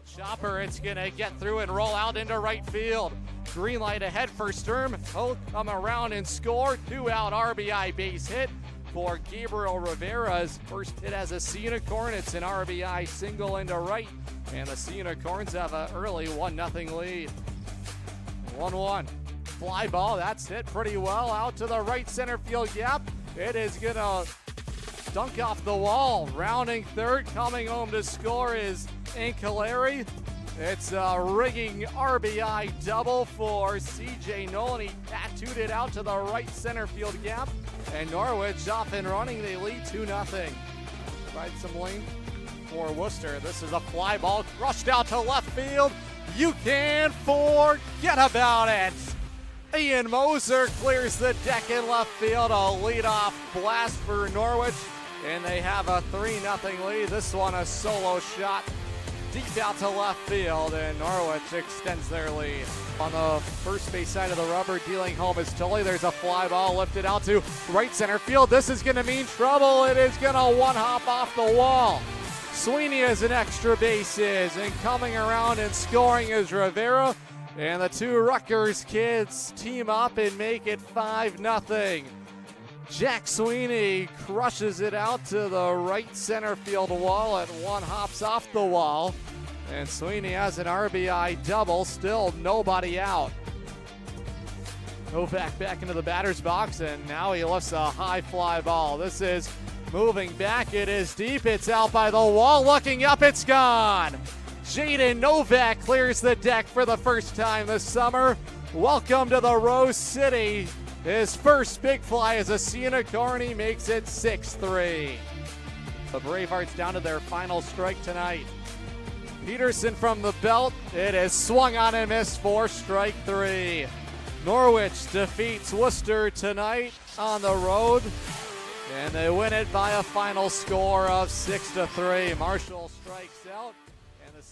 Chopper, it's going to get through and roll out into right field. Green light ahead for Sturm. He'll come around and score. 2-out RBI base hit for Gabriel Rivera's first hit as a Unicorn. It's an RBI single into right, and the Unicorns have an early 1-0 lead. 1-1. Fly ball, that's hit pretty well out to the right center field gap. It is going to dunk off the wall. Rounding third, coming home to score is Ancaleri. It's a rigging RBI double for CJ Nolan. He tattooed it out to the right center field gap. And Norwich off and running. They lead 2-0. Provide some length for Worcester. This is a fly ball crushed out to left field. You can forget about it. Ian Moser clears the deck in left field. A leadoff blast for Norwich. And they have a 3-0 lead. This one a solo shot deep out to left field, and Norwich extends their lead. On the first base side of the rubber, dealing home is Tully. There's a fly ball lifted out to right center field. This is going to mean trouble. It is going to one-hop off the wall. Sweeney has an extra bases, and coming around and scoring is Rivera. And the two Rutgers kids team up and make it 5-0. Jack Sweeney crushes it out to the right center field wall. It one hops off the wall. And Sweeney has an RBI double. Still nobody out. Novak back into the batter's box, and now he lifts a high fly ball. This is moving back. It is deep. It's out by the wall. Looking up, it's gone. Jaden Novak clears the deck for the first time this summer. Welcome to the Rose City. His first big fly as a Unicorn. He makes it 6-3. The Bravehearts down to their final strike tonight. Peterson from the belt. It is swung on and missed for strike 3. Norwich defeats Worcester tonight on the road, and they win it by a final score of 6-3. Marshall strikes out, and the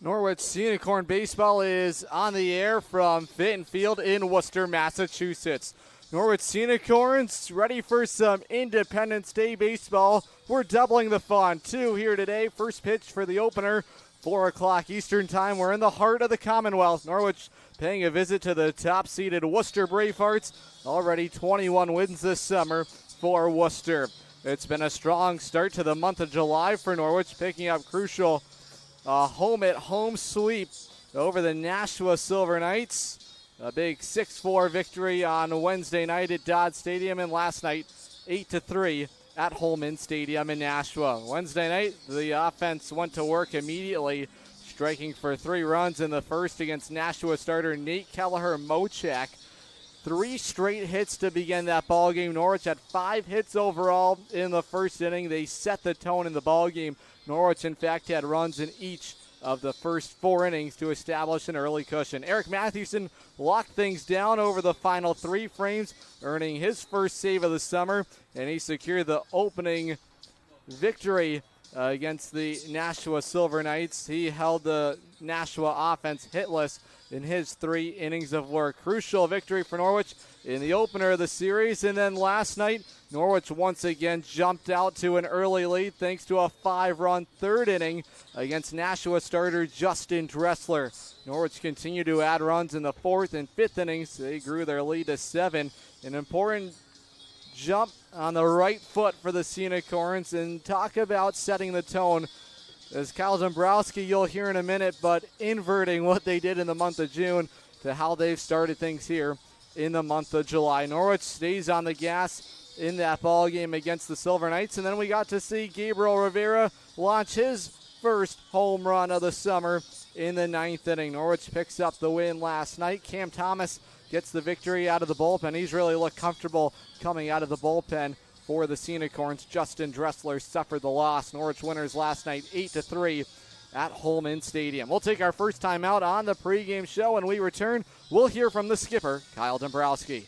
Norwich Unicorn baseball is on the air from Fitton Field in Worcester, Massachusetts. Norwich Unicorns ready for some Independence Day baseball. We're doubling the fun. 2 here today. First pitch for the opener, 4 o'clock Eastern time. We're in the heart of the Commonwealth. Norwich paying a visit to the top-seeded Worcester Bravehearts. Already 21 wins this summer for Worcester. It's been a strong start to the month of July for Norwich, picking up crucial home-at-home sweep over the Nashua Silver Knights. A big 6-4 victory on Wednesday night at Dodd Stadium, and last night 8-3 at Holman Stadium in Nashua. Wednesday night, the offense went to work immediately, striking for 3 runs in the first against Nashua starter Nate Kelleher-Mochak. 3 straight hits to begin that ball game. Norwich had 5 hits overall in the first inning. They set the tone in the ball game. Norwich, in fact, had runs in each of the first 4 innings to establish an early cushion. Eric Mathewson locked things down over the final 3 frames, earning his first save of the summer, and he secured the opening victory against the Nashua Silver Knights. He held the Nashua offense hitless in his 3 innings of work. Crucial victory for Norwich in the opener of the series, and then last night, Norwich once again jumped out to an early lead thanks to a 5-run third inning against Nashua starter Justin Dressler. Norwich continued to add runs in the 4th and 5th innings. They grew their lead to 7. An important jump on the right foot for the Unicorns, and talk about setting the tone. As Kyle Dombrowski, you'll hear in a minute, but inverting what they did in the month of June to how they've started things here in the month of July. Norwich stays on the gas in that ball game against the Silver Knights, and then we got to see Gabriel Rivera launch his first home run of the summer in the 9th inning. Norwich picks up the win last night. Cam Thomas gets the victory out of the bullpen. He's really looked comfortable coming out of the bullpen for the Unicorns. Justin Dressler suffered the loss. Norwich winners last night 8-3 at Holman Stadium. We'll take our first time out on the pregame show. When we return, we'll hear from the skipper, Kyle Dombrowski.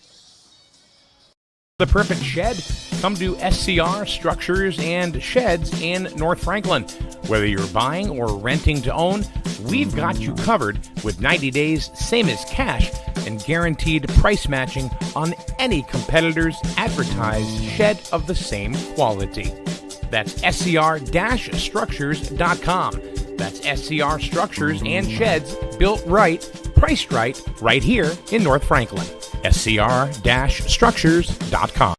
The perfect shed? Come to SCR Structures and Sheds in North Franklin. Whether you're buying or renting to own, we've got you covered with 90 days, same as cash, and guaranteed price matching on any competitor's advertised shed of the same quality. That's scr-structures.com. That's SCR Structures and Sheds, built right, priced right here in North Franklin. SCR-structures.com.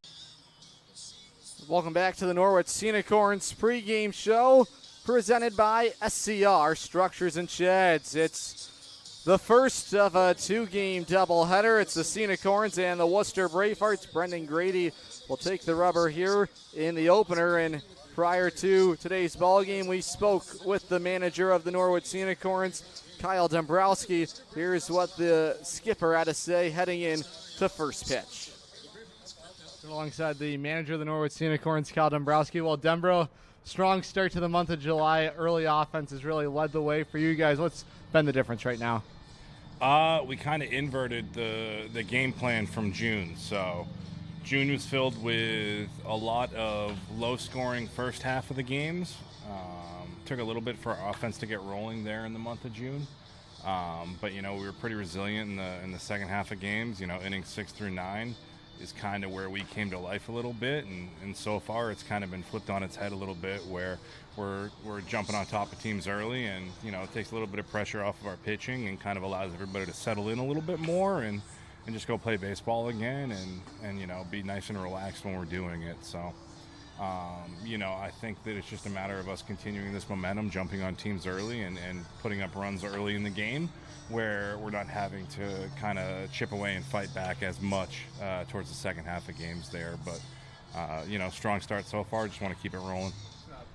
Welcome back to the Norwich Unicorns pregame show presented by SCR Structures and Sheds. It's the first of a two-game doubleheader. It's the Unicorns and the Worcester Bravehearts. Brendan Grady will take the rubber here in the opener. And prior to today's ball game, we spoke with the manager of the Norwich Unicorns, Kyle Dombrowski. Here's what the skipper had to say heading in to first pitch. Alongside the manager of the Norwich Unicorns, Kyle Dombrowski. Well, Dembro, strong start to the month of July. Early offense has really led the way for you guys. What's been the difference right now? We kind of inverted the game plan from June. So June was filled with a lot of low-scoring first half of the games. Took a little bit for our offense to get rolling there in the month of June. But, we were pretty resilient in the second half of games. Innings 6 through 9 is kind of where we came to life a little bit. And so far it's kind of been flipped on its head a little bit where we're jumping on top of teams early, and, it takes a little bit of pressure off of our pitching and kind of allows everybody to settle in a little bit more and just go play baseball again and be nice and relaxed when we're doing it. So, I think that it's just a matter of us continuing this momentum, jumping on teams early and putting up runs early in the game where we're not having to kind of chip away and fight back as much towards the second half of games there. But, strong start so far. Just want to keep it rolling.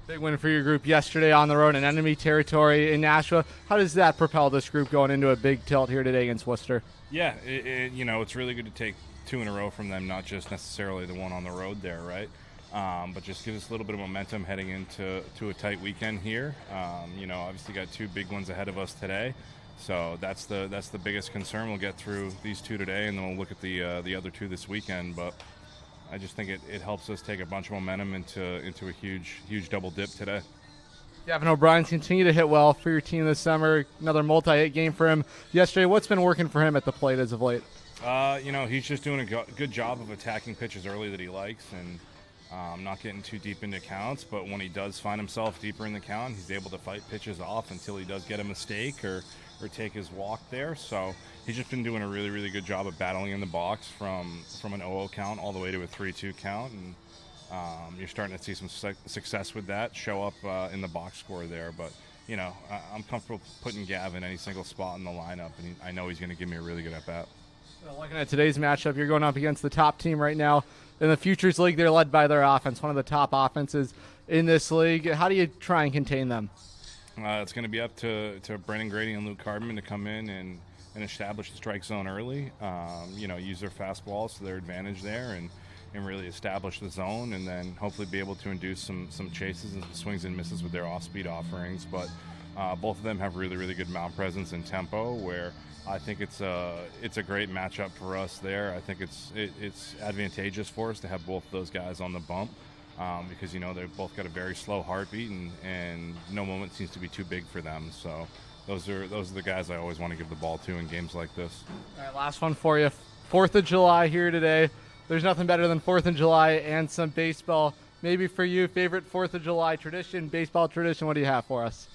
Big win for your group yesterday on the road in enemy territory in Nashua. How does that propel this group going into a big tilt here today against Worcester? Yeah, it's really good to take 2 in a row from them, not just necessarily the one on the road there, right? But just gives us a little bit of momentum heading into a tight weekend here. Obviously got 2 big ones ahead of us today, so that's the biggest concern. We'll get through these 2 today, and then we'll look at the other 2 this weekend. But I just think it helps us take a bunch of momentum into a huge double dip today. Gavin O'Brien's continue to hit well for your team this summer. Another multi-hit game for him yesterday. What's been working for him at the plate as of late? He's just doing a good job of attacking pitches early that he likes and not getting too deep into counts. But when he does find himself deeper in the count, he's able to fight pitches off until he does get a mistake or take his walk there. So he's just been doing a really, really good job of battling in the box from an 0-0 count all the way to a 3-2 count. And you're starting to see some success with that show up in the box score there. But, I'm comfortable putting Gavin any single spot in the lineup, and I know he's going to give me a really good at-bat. Looking at today's matchup, you're going up against the top team right now in the Futures League. They're led by their offense, one of the top offenses in this league. How do you try and contain them? It's going to be up to Brendan Grady and Luke Hardman to come in and establish the strike zone early, use their fastballs to their advantage there and really establish the zone, and then hopefully be able to induce some chases and some swings and misses with their off-speed offerings. But both of them have really, really good mound presence and tempo, where I think it's a great matchup for us there. I think it's advantageous for us to have both of those guys on the bump because, they've both got a very slow heartbeat and no moment seems to be too big for them. So those are the guys I always want to give the ball to in games like this. All right, last one for you. 4th of July here today. There's nothing better than 4th of July and some baseball. Maybe for you, favorite 4th of July tradition, baseball tradition, what do you have for us?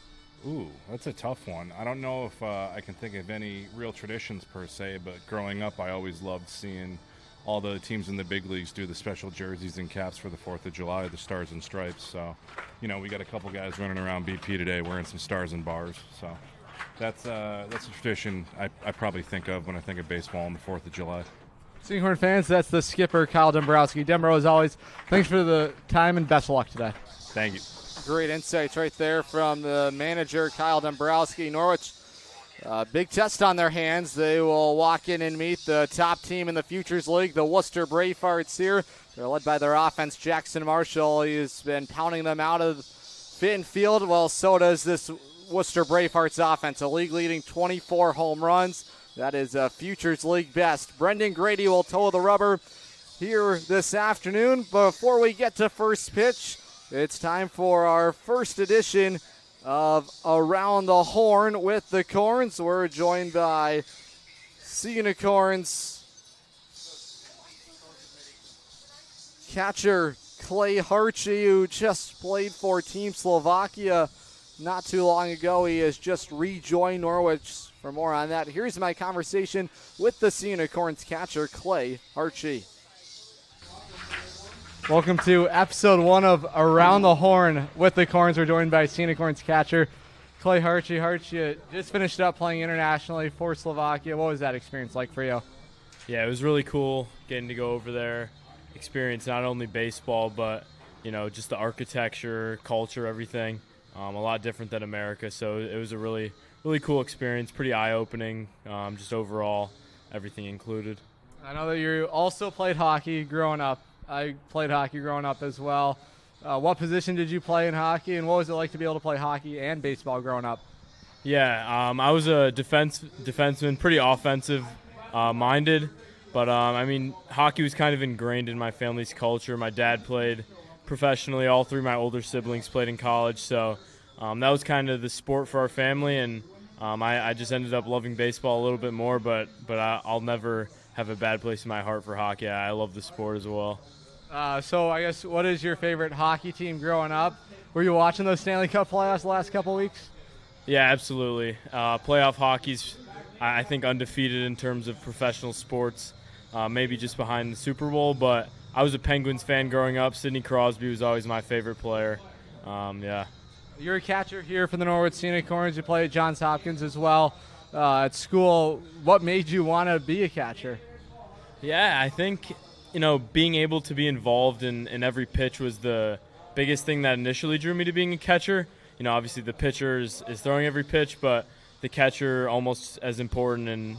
Ooh, that's a tough one. I don't know if I can think of any real traditions per se, but growing up I always loved seeing all the teams in the big leagues do the special jerseys and caps for the 4th of July, the Stars and Stripes. So, we got a couple guys running around BP today wearing some stars and bars. So that's a tradition I probably think of when I think of baseball on the 4th of July. Seahorn fans, that's the skipper, Kyle Dombrowski. Dembro, as always, thanks for the time and best of luck today. Thank you. Great insights right there from the manager, Kyle Dombrowski. Norwich, big test on their hands. They will walk in and meet the top team in the Futures League, the Worcester Bravehearts here. They're led by their offense, Jackson Marshall. He's been pounding them out of Fitton Field. Well, so does this Worcester Bravehearts offense, a league-leading 24 home runs. That is a Futures League best. Brendan Grady will toe the rubber here this afternoon. Before we get to first pitch, it's time for our first edition of Around the Horn with the Corns. We're joined by Unicorns catcher Clay Harchie, who just played for Team Slovakia not too long ago. He has just rejoined Norwich. For more on that, here's my conversation with the Unicorns catcher, Clay Harchie. Welcome to episode 1 of Around the Horn with the Corns. We're joined by Unicorns catcher, Clay Harchie. Harchie just finished up playing internationally for Slovakia. What was that experience like for you? Yeah, it was really cool getting to go over there, experience not only baseball, but, just the architecture, culture, everything. A lot different than America, so it was a really cool experience, pretty eye-opening, just overall, everything included. I know that you also played hockey growing up. I played hockey growing up as well. What position did you play in hockey, and what was it like to be able to play hockey and baseball growing up? Yeah, I was a defenseman, pretty offensive minded, but hockey was kind of ingrained in my family's culture. My dad played professionally. All 3 of my older siblings played in college, so that was kind of the sport for our family, and I just ended up loving baseball a little bit more, but I'll never have a bad place in my heart for hockey. I love the sport as well. So I guess, what is your favorite hockey team growing up? Were you watching those Stanley Cup playoffs the last couple weeks? Yeah, absolutely. Playoff hockey's, I think, undefeated in terms of professional sports, maybe just behind the Super Bowl, but I was a Penguins fan growing up. Sidney Crosby was always my favorite player. Yeah. You're a catcher here for the Norwich Unicorns. You play at Johns Hopkins as well. At school, what made you want to be a catcher? Yeah, I think, being able to be involved in every pitch was the biggest thing that initially drew me to being a catcher. Obviously the pitcher is throwing every pitch, but the catcher almost as important, and,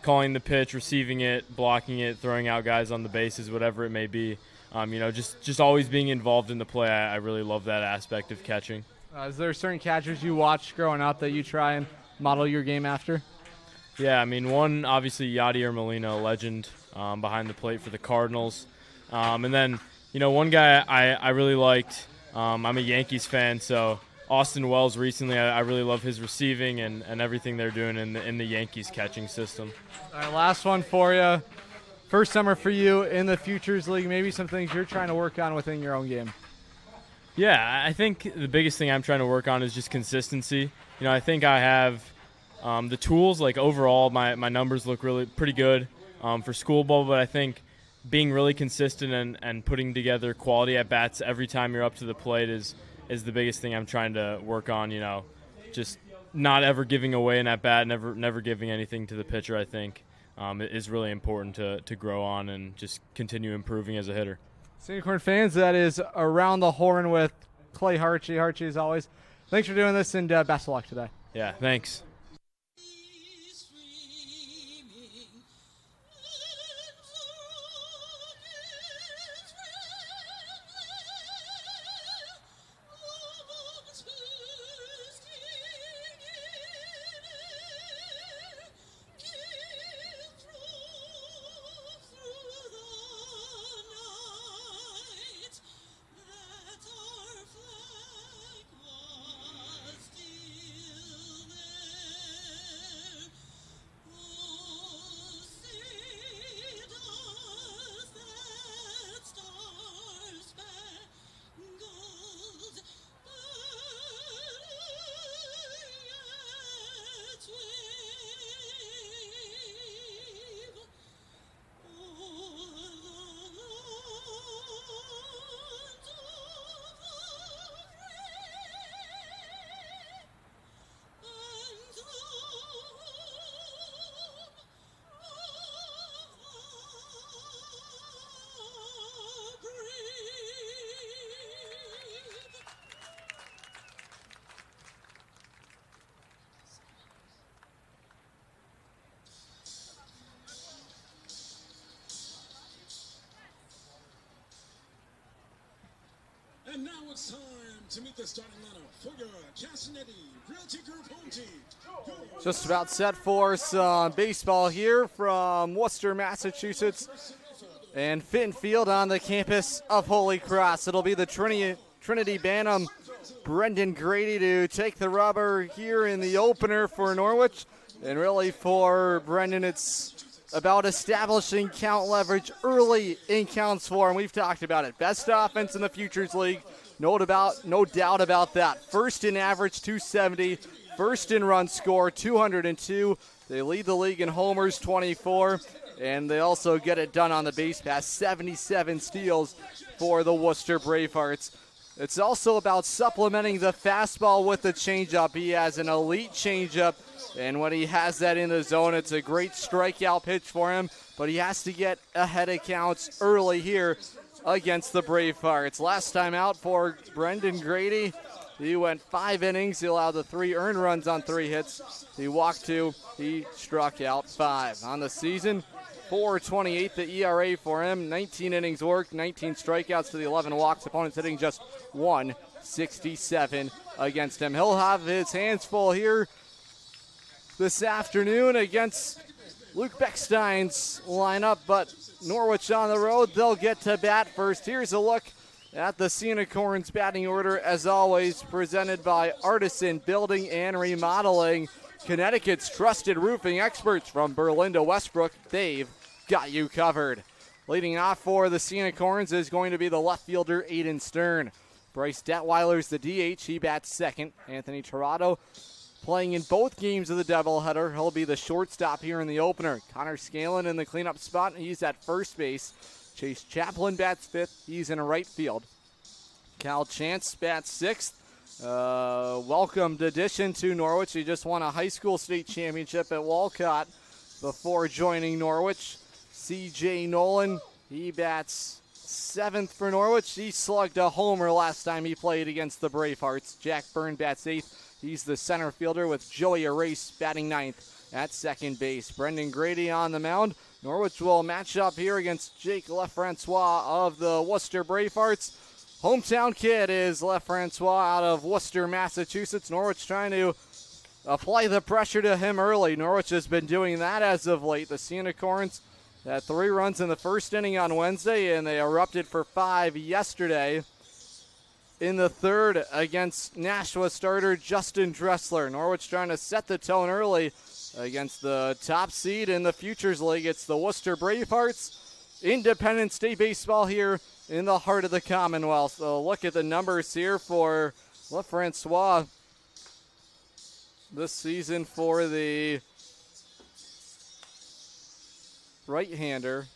calling the pitch, receiving it, blocking it, throwing out guys on the bases, whatever it may be. Just always being involved in the play. I really love that aspect of catching. Is there certain catchers you watched growing up that you try and model your game after? Yeah, one, obviously Yadier Molina, a legend behind the plate for the Cardinals. And then, one guy I really liked, I'm a Yankees fan, so Austin Wells recently, I really love his receiving and everything they're doing in the Yankees catching system. All right, last one for you. First summer for you in the Futures League, maybe some things you're trying to work on within your own game. Yeah, I think the biggest thing I'm trying to work on is just consistency. I think I have the tools. Like overall, my numbers look really pretty good for school ball, but I think being really consistent and putting together quality at bats every time you're up to the plate is the biggest thing I'm trying to work on. Just not ever giving away an at bat, never giving anything to the pitcher. I think is really important to grow on and just continue improving as a hitter. Unicorn fans, that is Around the Horn with Clay Harchie. Harchie, as always, thanks for doing this, and best of luck today. Yeah, thanks. And now it's time to meet the starting lineup for your Cassinetti Realty Group home team. Just about set for some baseball here from Worcester, Massachusetts, and Fitton Field on the campus of Holy Cross. It'll be the Trinity Bantam, Brendan Grady, to take the rubber here in the opener for Norwich. And really for Brendan, it's about establishing count leverage early in counts for him. We've talked about it. Best offense in the Futures League. No doubt about that. First in average, 270. First in run score, 202. They lead the league in homers, 24. And they also get it done on the base pass, 77 steals for the Worcester Bravehearts. It's also about supplementing the fastball with the changeup. He has an elite changeup, and when he has that in the zone, it's a great strikeout pitch for him, but he has to get ahead of counts early here against the Bravehearts. Last time out for Brendan Grady, he went 5 innings. He allowed the 3 earned runs on 3 hits. He walked 2. He struck out 5. On the season, 4.28 the ERA for him. 19 innings worked, 19 strikeouts to the 11 walks. Opponents hitting just 167 against him. He'll have his hands full here this afternoon against Luke Beckstein's lineup, but Norwich on the road, they'll get to bat first. Here's a look at the Unicorns batting order, as always, presented by Artisan Building and Remodeling, Connecticut's trusted roofing experts from Berlin to Westbrook. They've got you covered. Leading off for the Unicorns is going to be the left fielder, Aiden Stern. Bryce Detweiler's the DH. He bats second. Anthony Torado playing in both games of the doubleheader. He'll be the shortstop here in the opener. Connor Scanlon in the cleanup spot. He's at first base. Chase Chaplin bats fifth. He's in right field. Cal Chance bats sixth. Welcomed addition to Norwich. He just won a high school state championship at Walcott before joining Norwich. C.J. Nolan, he bats seventh for Norwich. He slugged a homer last time he played against the Bravehearts. Jack Byrne bats eighth. He's the center fielder, with Joey Arace batting ninth at second base. Brendan Grady on the mound. Norwich will match up here against Jake Lefrancois of the Worcester Bravehearts. Hometown kid is Lefrancois out of Worcester, Massachusetts. Norwich trying to apply the pressure to him early. Norwich has been doing that as of late. The Unicorns had 3 runs in the first inning on Wednesday, and they erupted for 5 yesterday in the third against Nashua starter Justin Dressler. Norwich trying to set the tone early against the top seed in the Futures League. It's the Worcester Bravehearts. Independent State Baseball here in the heart of the Commonwealth. So look at the numbers here for Lefrancois this season for the right-hander.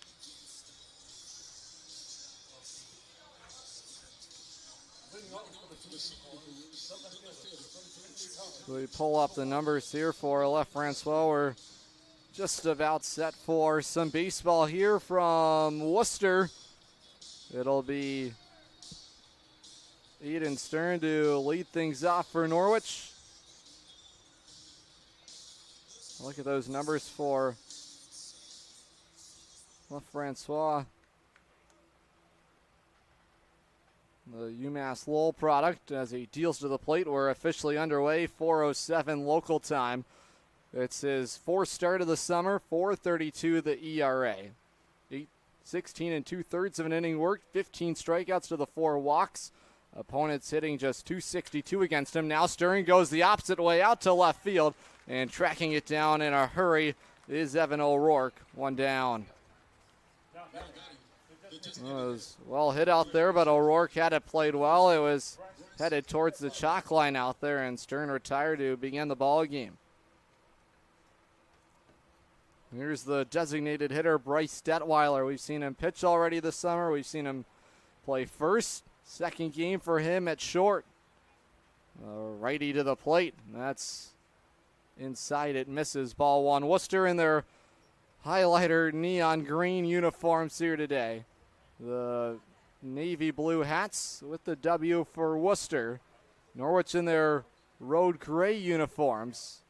So we pull up the numbers here for Lefrancois. We're just about set for some baseball here from Worcester. It'll be Aiden Stern to lead things off for Norwich. Look at those numbers for Lefrancois. The UMass Lowell product as he deals to the plate. We're officially underway, 4:07 local time. It's his 4th start of the summer, 4.32 the ERA. 16 2/3 of an inning worked, 15 strikeouts to the 4 walks. Opponents hitting just 262 against him. Now Stern goes the opposite way out to left field, and tracking it down in a hurry is Evan O'Rourke. 1 down. It was well hit out there, but O'Rourke had it played well. It was headed towards the chalk line out there, and Stern retired to begin the ball game. Here's the designated hitter, Bryce Detweiler. We've seen him pitch already this summer. We've seen him play first. Second game for him at short. Righty to the plate. That's inside. It misses. Ball 1. Worcester in their highlighter neon green uniforms here today. The navy blue hats with the W for Worcester. Norwich in their road gray uniforms.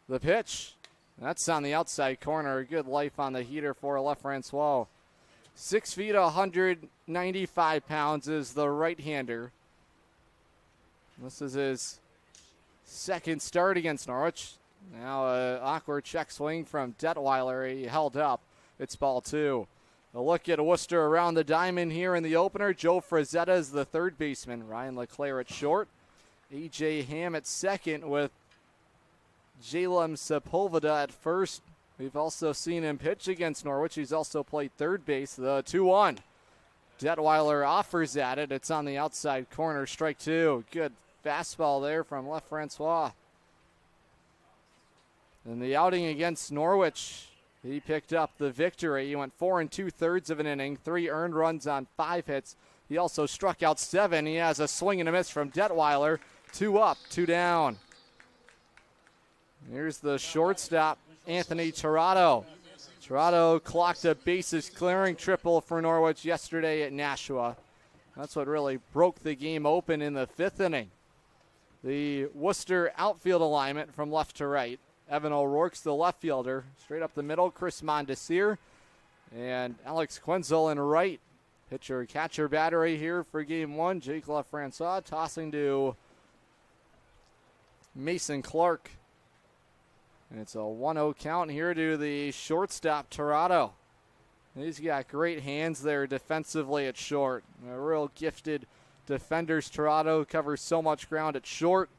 The pitch. That's on the outside corner. Good life on the heater for Lefrancois. 6 feet, 195 pounds is the right-hander. This is his second start against Norwich. Now an awkward check swing from Detweiler. He held up. It's ball 2. A look at Worcester around the diamond here in the opener. Joe Frazetta is the third baseman. Ryan LeClaire at short. A.J. Ham at second with Jalem Sepulveda at first. We've also seen him pitch against Norwich. He's also played third base. The 2-1. Detweiler offers at it. It's on the outside corner. Strike two. Good fastball there from left Francois. In the outing against Norwich, he picked up the victory. He went 4 2/3 of an inning, 3 earned runs on 5 hits. He also struck out 7. He has a swing and a miss from Detweiler. 2 up, 2 down. Here's the shortstop, Anthony Tirado. Tirado clocked a bases clearing triple for Norwich yesterday at Nashua. That's what really broke the game open in the 5th inning. The Worcester outfield alignment from left to right. Evan O'Rourke's the left fielder. Straight up the middle, Chris Mondesir and Alex Quenzel in right. Pitcher-catcher battery here for game 1. Jake LaFrancois tossing to Mason Clark. And it's a 1-0 count here to the shortstop, Tirado. He's got great hands there defensively at short. A real gifted defenders. Tirado covers so much ground at short.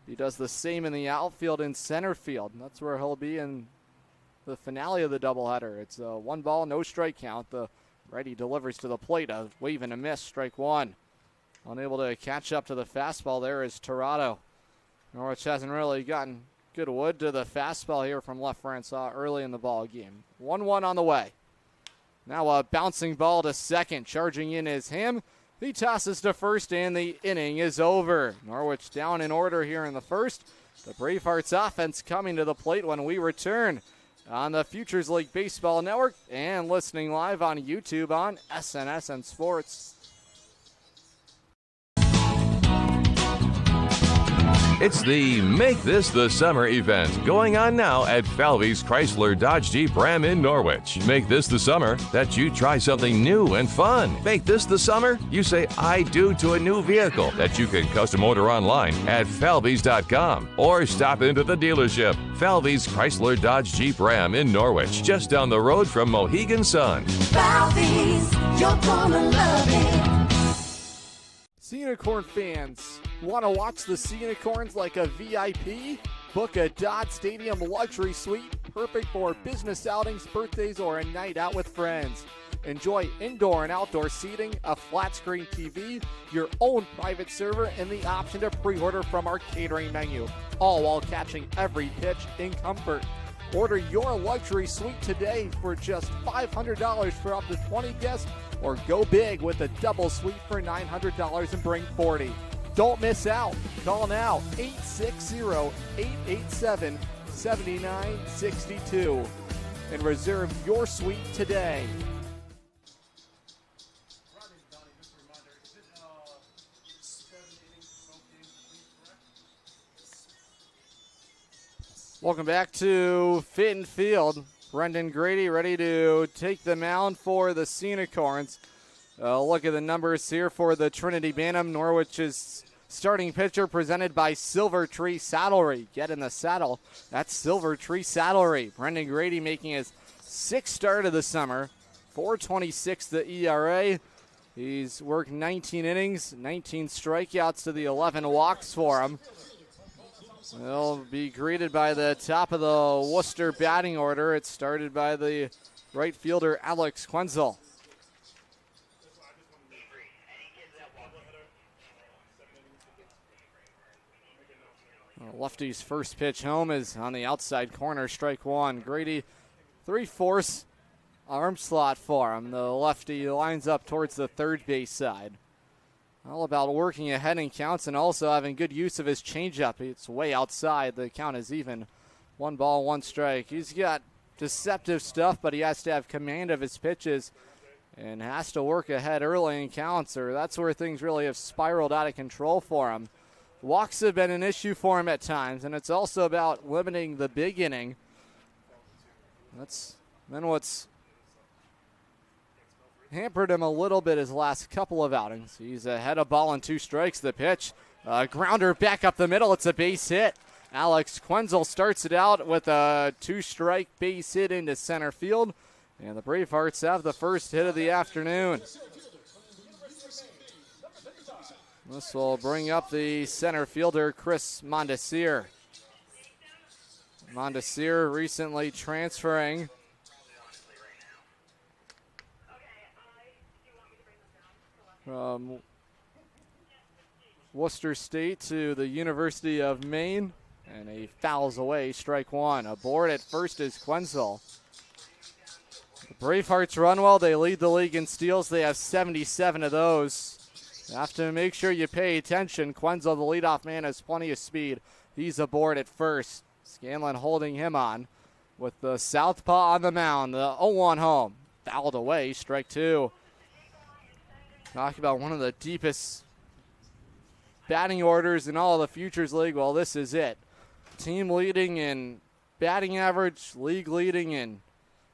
He does the same in the outfield and center field. That's where he'll be in the finale of the doubleheader. It's a 1 ball, no strike count. The righty delivers to the plate. A wave and a miss, strike 1. Unable to catch up to the fastball there is Tirado. Norwich hasn't really gotten good wood to the fastball here from left Francois early in the ball game. 1-1 on the way. Now a bouncing ball to second. Charging in is him. He tosses to first, and the inning is over. Norwich down in order here in the first. The Bravehearts offense coming to the plate when we return on the Futures League Baseball Network and listening live on YouTube on SNSN Sports. It's the Make This the Summer event going on now at Falvey's Chrysler Dodge Jeep Ram in Norwich. Make this the summer that you try something new and fun. Make this the summer you say I do to a new vehicle that you can custom order online at falveys.com or stop into the dealership. Falvey's Chrysler Dodge Jeep Ram in Norwich, just down the road from Mohegan Sun. Falvey's, you're gonna love it. Unicorn fans, want to watch the Unicorns like a VIP? Book a Dodd Stadium luxury suite, perfect for business outings, birthdays, or a night out with friends. Enjoy indoor and outdoor seating, a flat screen TV, your own private server, and the option to pre-order from our catering menu, all while catching every pitch in comfort. Order your luxury suite today for just $500 for up to 20 guests, or go big with a double suite for $900 and bring 40. Don't miss out. Call now, 860-887-7962, and reserve your suite today. Welcome back to Fitton Field. Brendan Grady ready to take the mound for the Unicorns. Look at the numbers here for the Trinity Bantam. Norwich's starting pitcher presented by Silver Tree Saddlery. Get in the saddle. That's Silver Tree Saddlery. Brendan Grady making his 6th start of the summer. .426 the ERA. He's worked 19 innings, 19 strikeouts to the 11 walks for him. They'll be greeted by the top of the Worcester batting order. It's started by the right fielder, Alex Quenzel. Lefty's first pitch home is on the outside corner, strike 1. Grady, 3/4 arm slot for him. The lefty lines up towards the third base side. All about working ahead in counts and also having good use of his changeup. It's way outside. The count is even. 1 ball, 1 strike. He's got deceptive stuff, but he has to have command of his pitches and has to work ahead early in counts, or that's where things really have spiraled out of control for him. Walks have been an issue for him at times, and it's also about limiting the big inning. That's been what's hampered him a little bit his last couple of outings. He's ahead of ball and 2 strikes. The pitch, grounder back up the middle. It's a base hit. Alex Quenzel starts it out with a 2-strike base hit into center field. And the Bravehearts have the first hit of the afternoon. This will bring up the center fielder, Chris Mondesir. Mondesir recently transferring from Worcester State to the University of Maine. And he fouls away, strike one. Aboard at first is Quenzel. The Bravehearts run well. They lead the league in steals. They have 77 of those. You have to make sure you pay attention. Quenzel, the leadoff man, has plenty of speed. He's aboard at first. Scanlon holding him on with the southpaw on the mound. The 0-1 home. Fouled away, strike two. Talk about one of the deepest batting orders in all of the Futures League. Well, this is it. Team leading in batting average, league leading in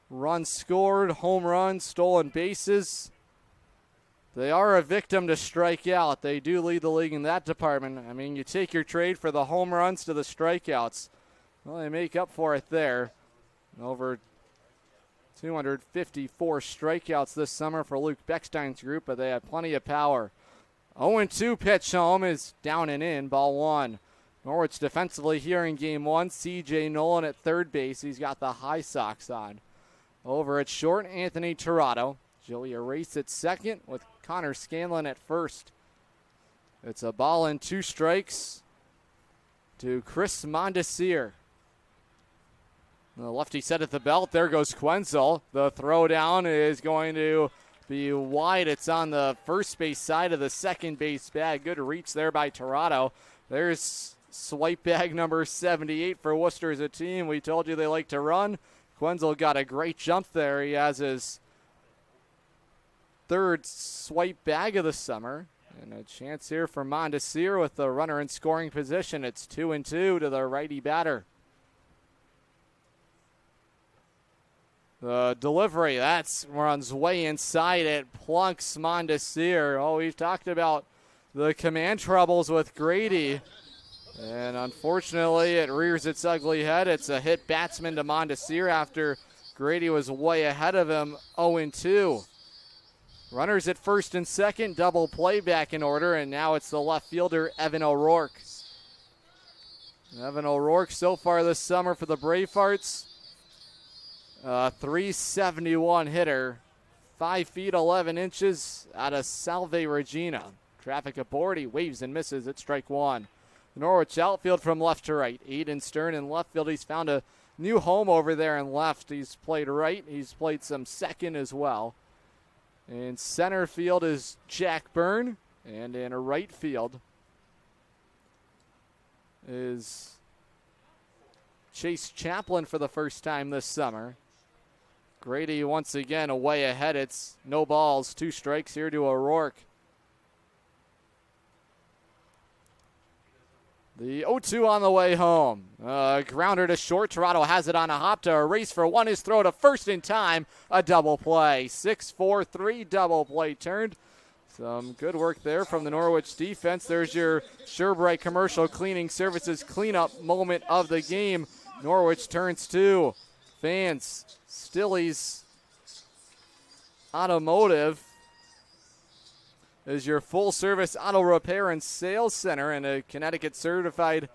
runs scored, home runs, stolen bases. They are a victim to strike out. They do lead the league in that department. I mean, you take your trade for the home runs to the strikeouts. Well, they make up for it there. Over 254 strikeouts this summer for Luke Beckstein's group, but they have plenty of power. 0-2 pitch home is down and in, ball one. Norwich defensively here in game one. C.J. Nolan at third base. He's got the high socks on. Over at short, Anthony Tirado. Joey Race at second with Connor Scanlon at first. It's a ball and two strikes to Chris Mondesir. The lefty set at the belt. There goes Quenzel. The throw down is going to be wide. It's on the first base side of the second base bag. Good reach there by Tirado. There's swipe bag number 78 for Worcester as a team. We told you they like to run. Quenzel got a great jump there. He has his third swipe bag of the summer. And a chance here for Mondesir with the runner in scoring position. It's 2-2 to the righty batter. The delivery, that runs way inside it. Plunks Mondesir. Oh, we've talked about the command troubles with Grady. And unfortunately, it rears its ugly head. It's a hit batsman to Mondesir after Grady was way ahead of him, 0-2. Runners at first and second, double play back in order, and now it's the left fielder, Evan O'Rourke. Evan O'Rourke so far this summer for the Bravehearts, 371 hitter, 5 feet 11 inches out of Salve Regina. Traffic aboard, he waves and misses at strike one. Norwich outfield from left to right. Aiden Stern in left field. He's found a new home over there in left. He's played right. He's played some second as well. In center field is Jack Byrne. And in right field is Chase Chaplin for the first time this summer. Grady once again away ahead. It's no balls, 2 strikes here to O'Rourke. The 0-2 on the way home. Grounder to short. Tirado has it on a hop to a race for one. His throw to first in time. A double play. 6-4-3 double play turned. Some good work there from the Norwich defense. There's your SureBright Commercial Cleaning Services cleanup moment of the game. Norwich turns 2. Fans, Stilly's Automotive is your full-service auto repair and sales center and a Connecticut-certified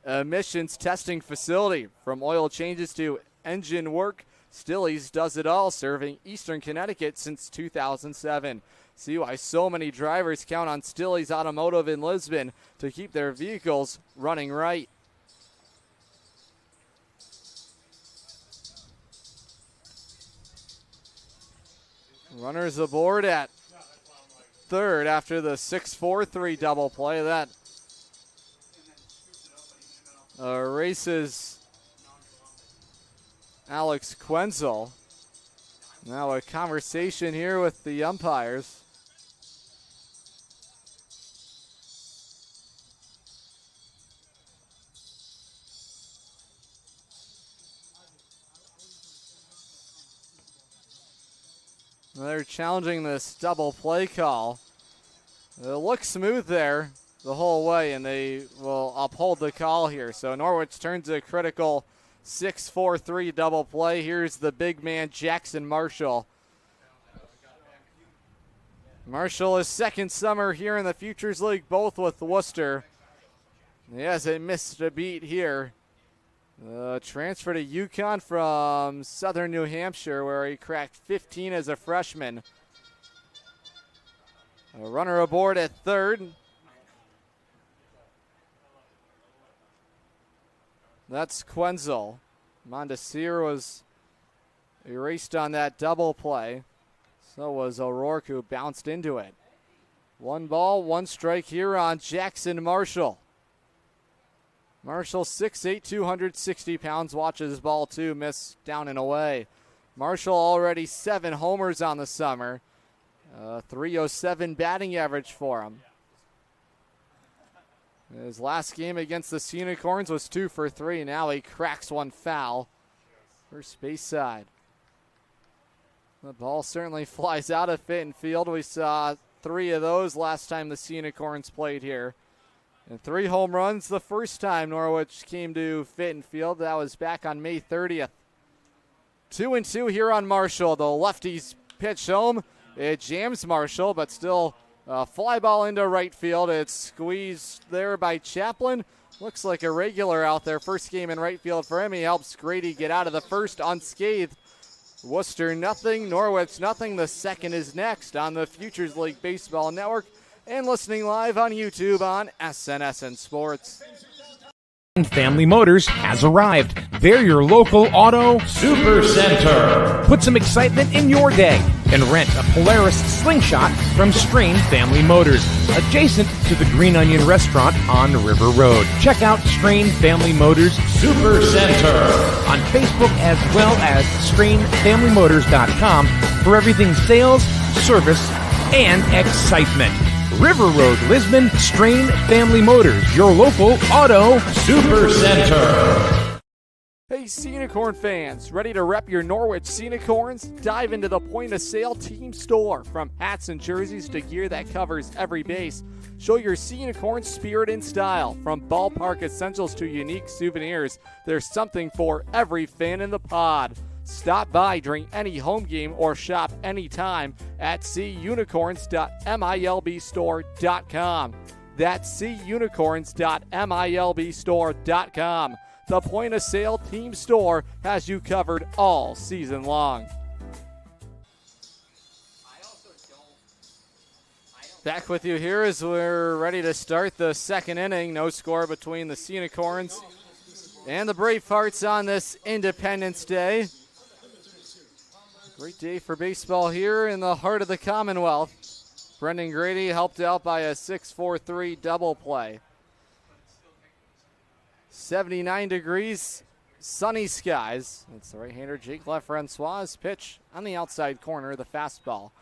emissions testing facility. From oil changes to engine work, Stilly's does it all, serving Eastern Connecticut since 2007. See why so many drivers count on Stilly's Automotive in Lisbon to keep their vehicles running right. Runners aboard at third after the 6-4-3 double play. That races Alex Quenzel. Now a conversation here with the umpires. They're challenging this double play call. It looks smooth there the whole way, and they will uphold the call here. So Norwich turns a critical 6-4-3 double play. Here's the big man, Jackson Marshall. Marshall is second summer here in the Futures League, both with Worcester. He hasn't missed a beat here Transfer to UConn from Southern New Hampshire, where he cracked 15 as a freshman. A runner aboard at third. That's Quenzel. Mondesir was erased on that double play. So was O'Rourke, who bounced into it. 1 ball, 1 strike here on Jackson Marshall. Marshall 6'8", 260 pounds, watches ball 2, miss down and away. Marshall already 7 homers on the summer. 307 batting average for him. His last game against the Scenic Horns was 2 for 3. Now he cracks one foul. First base side. The ball certainly flies out of Fitton Field. We saw 3 of those last time the Scenic Horns played here. And 3 home runs the first time Norwich came to Fitton Field. That was back on May 30th. 2-2 here on Marshall. The lefties pitch home. It jams Marshall, but still a fly ball into right field. It's squeezed there by Chaplin. Looks like a regular out there. First game in right field for him. He helps Grady get out of the first unscathed. Worcester nothing, Norwich nothing. The second is next on the Futures League Baseball Network and listening live on YouTube on SNSN Sports. Family Motors has arrived. They're your local auto super center. Put some excitement in your day and rent a Polaris Slingshot from Strain Family Motors, adjacent to the Green Onion Restaurant on River Road. Check out Strain Family Motors Super Center on Facebook as well as strainfamilymotors.com for everything sales, service, and excitement. River Road, Lisbon, Strain Family Motors, your local auto super center. Hey, Scenic Horn fans, ready to rep your Norwich Scenic Horns? Dive into the point-of-sale team store. From hats and jerseys to gear that covers every base, show your Scenic Horn spirit and style. From ballpark essentials to unique souvenirs, there's something for every fan in the pod. Stop by during any home game or shop anytime at cunicorns.milbstore.com. That's cunicorns.milbstore.com. The point-of-sale team store has you covered all season long. Back with you here as we're ready to start the second inning. No score between the Scenic Horns and the Bravehearts on this Independence Day. Great day for baseball here in the heart of the Commonwealth. Brendan Grady helped out by a 6-4-3 double play. 79 degrees, sunny skies. That's the right-hander Jake LaFrancois' pitch on the outside corner, the fastball.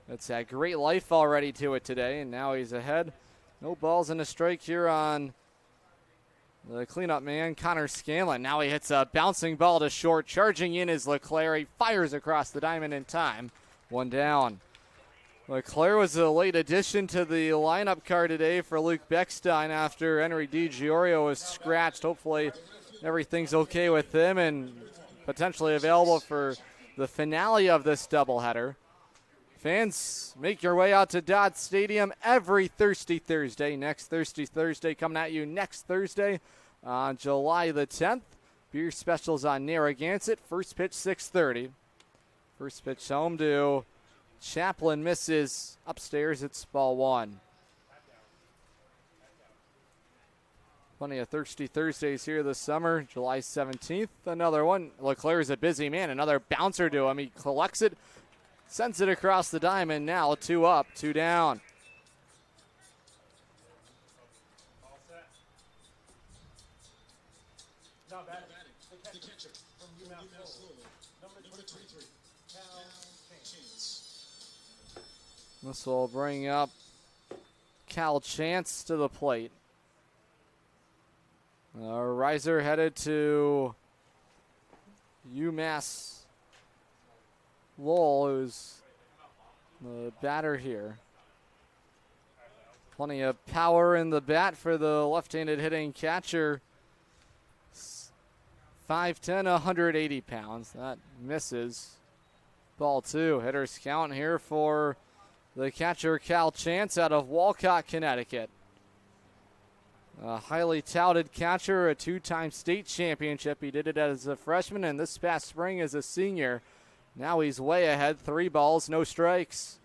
It's had great life already to it today, and now he's ahead. No balls and a strike here on the cleanup man, Connor Scanlon. Now he hits a bouncing ball to short. Charging in is LeClaire. He fires across the diamond in time. 1 down. LeClaire was a late addition to the lineup card today for Luke Beckstein after Henry DiGiorio was scratched. Hopefully everything's okay with him and potentially available for the finale of this doubleheader. Fans, make your way out to Dodd Stadium every Thirsty Thursday. Next Thirsty Thursday coming at you next Thursday on July the 10th. Beer specials on Narragansett. First pitch 6:30. First pitch home to Chaplin, misses upstairs. It's ball 1. Plenty of Thirsty Thursdays here this summer. July 17th, another one. LeClaire's a busy man. Another bouncer to him. He collects it. Sends it across the diamond. Now 2 up, 2 down. This will bring up Cal Chance to the plate. Riser headed to UMass Lowell, who's the batter here. Plenty of power in the bat for the left-handed hitting catcher. 5'10", 180 pounds. That misses. Ball 2. Hitters count here for the catcher Cal Chance out of Walcott, Connecticut. A highly touted catcher, a two-time state championship. He did it as a freshman, and this past spring as a senior. Now he's way ahead, 3 balls, no strikes.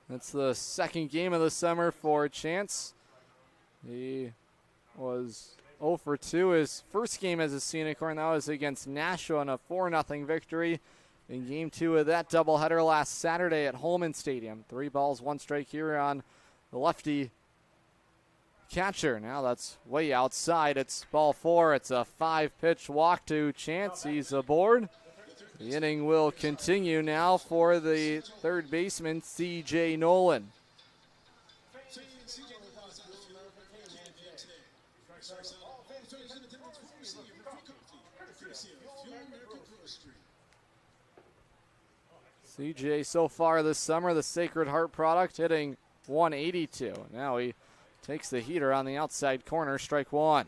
That's the second game of the summer for Chance. He was 0 for 2 his first game as a Scenicorn. That was against Nashua in a 4-0 victory in game 2 of that doubleheader last Saturday at Holman Stadium. 3 balls, 1 strike here on the lefty catcher. Now that's way outside. It's ball 4. It's a 5-pitch walk to Chance. He's aboard. The inning will continue now for the third baseman, C.J. Nolan. CJ so far this summer, the Sacred Heart product, hitting 182. Now he takes the heater on the outside corner, strike 1.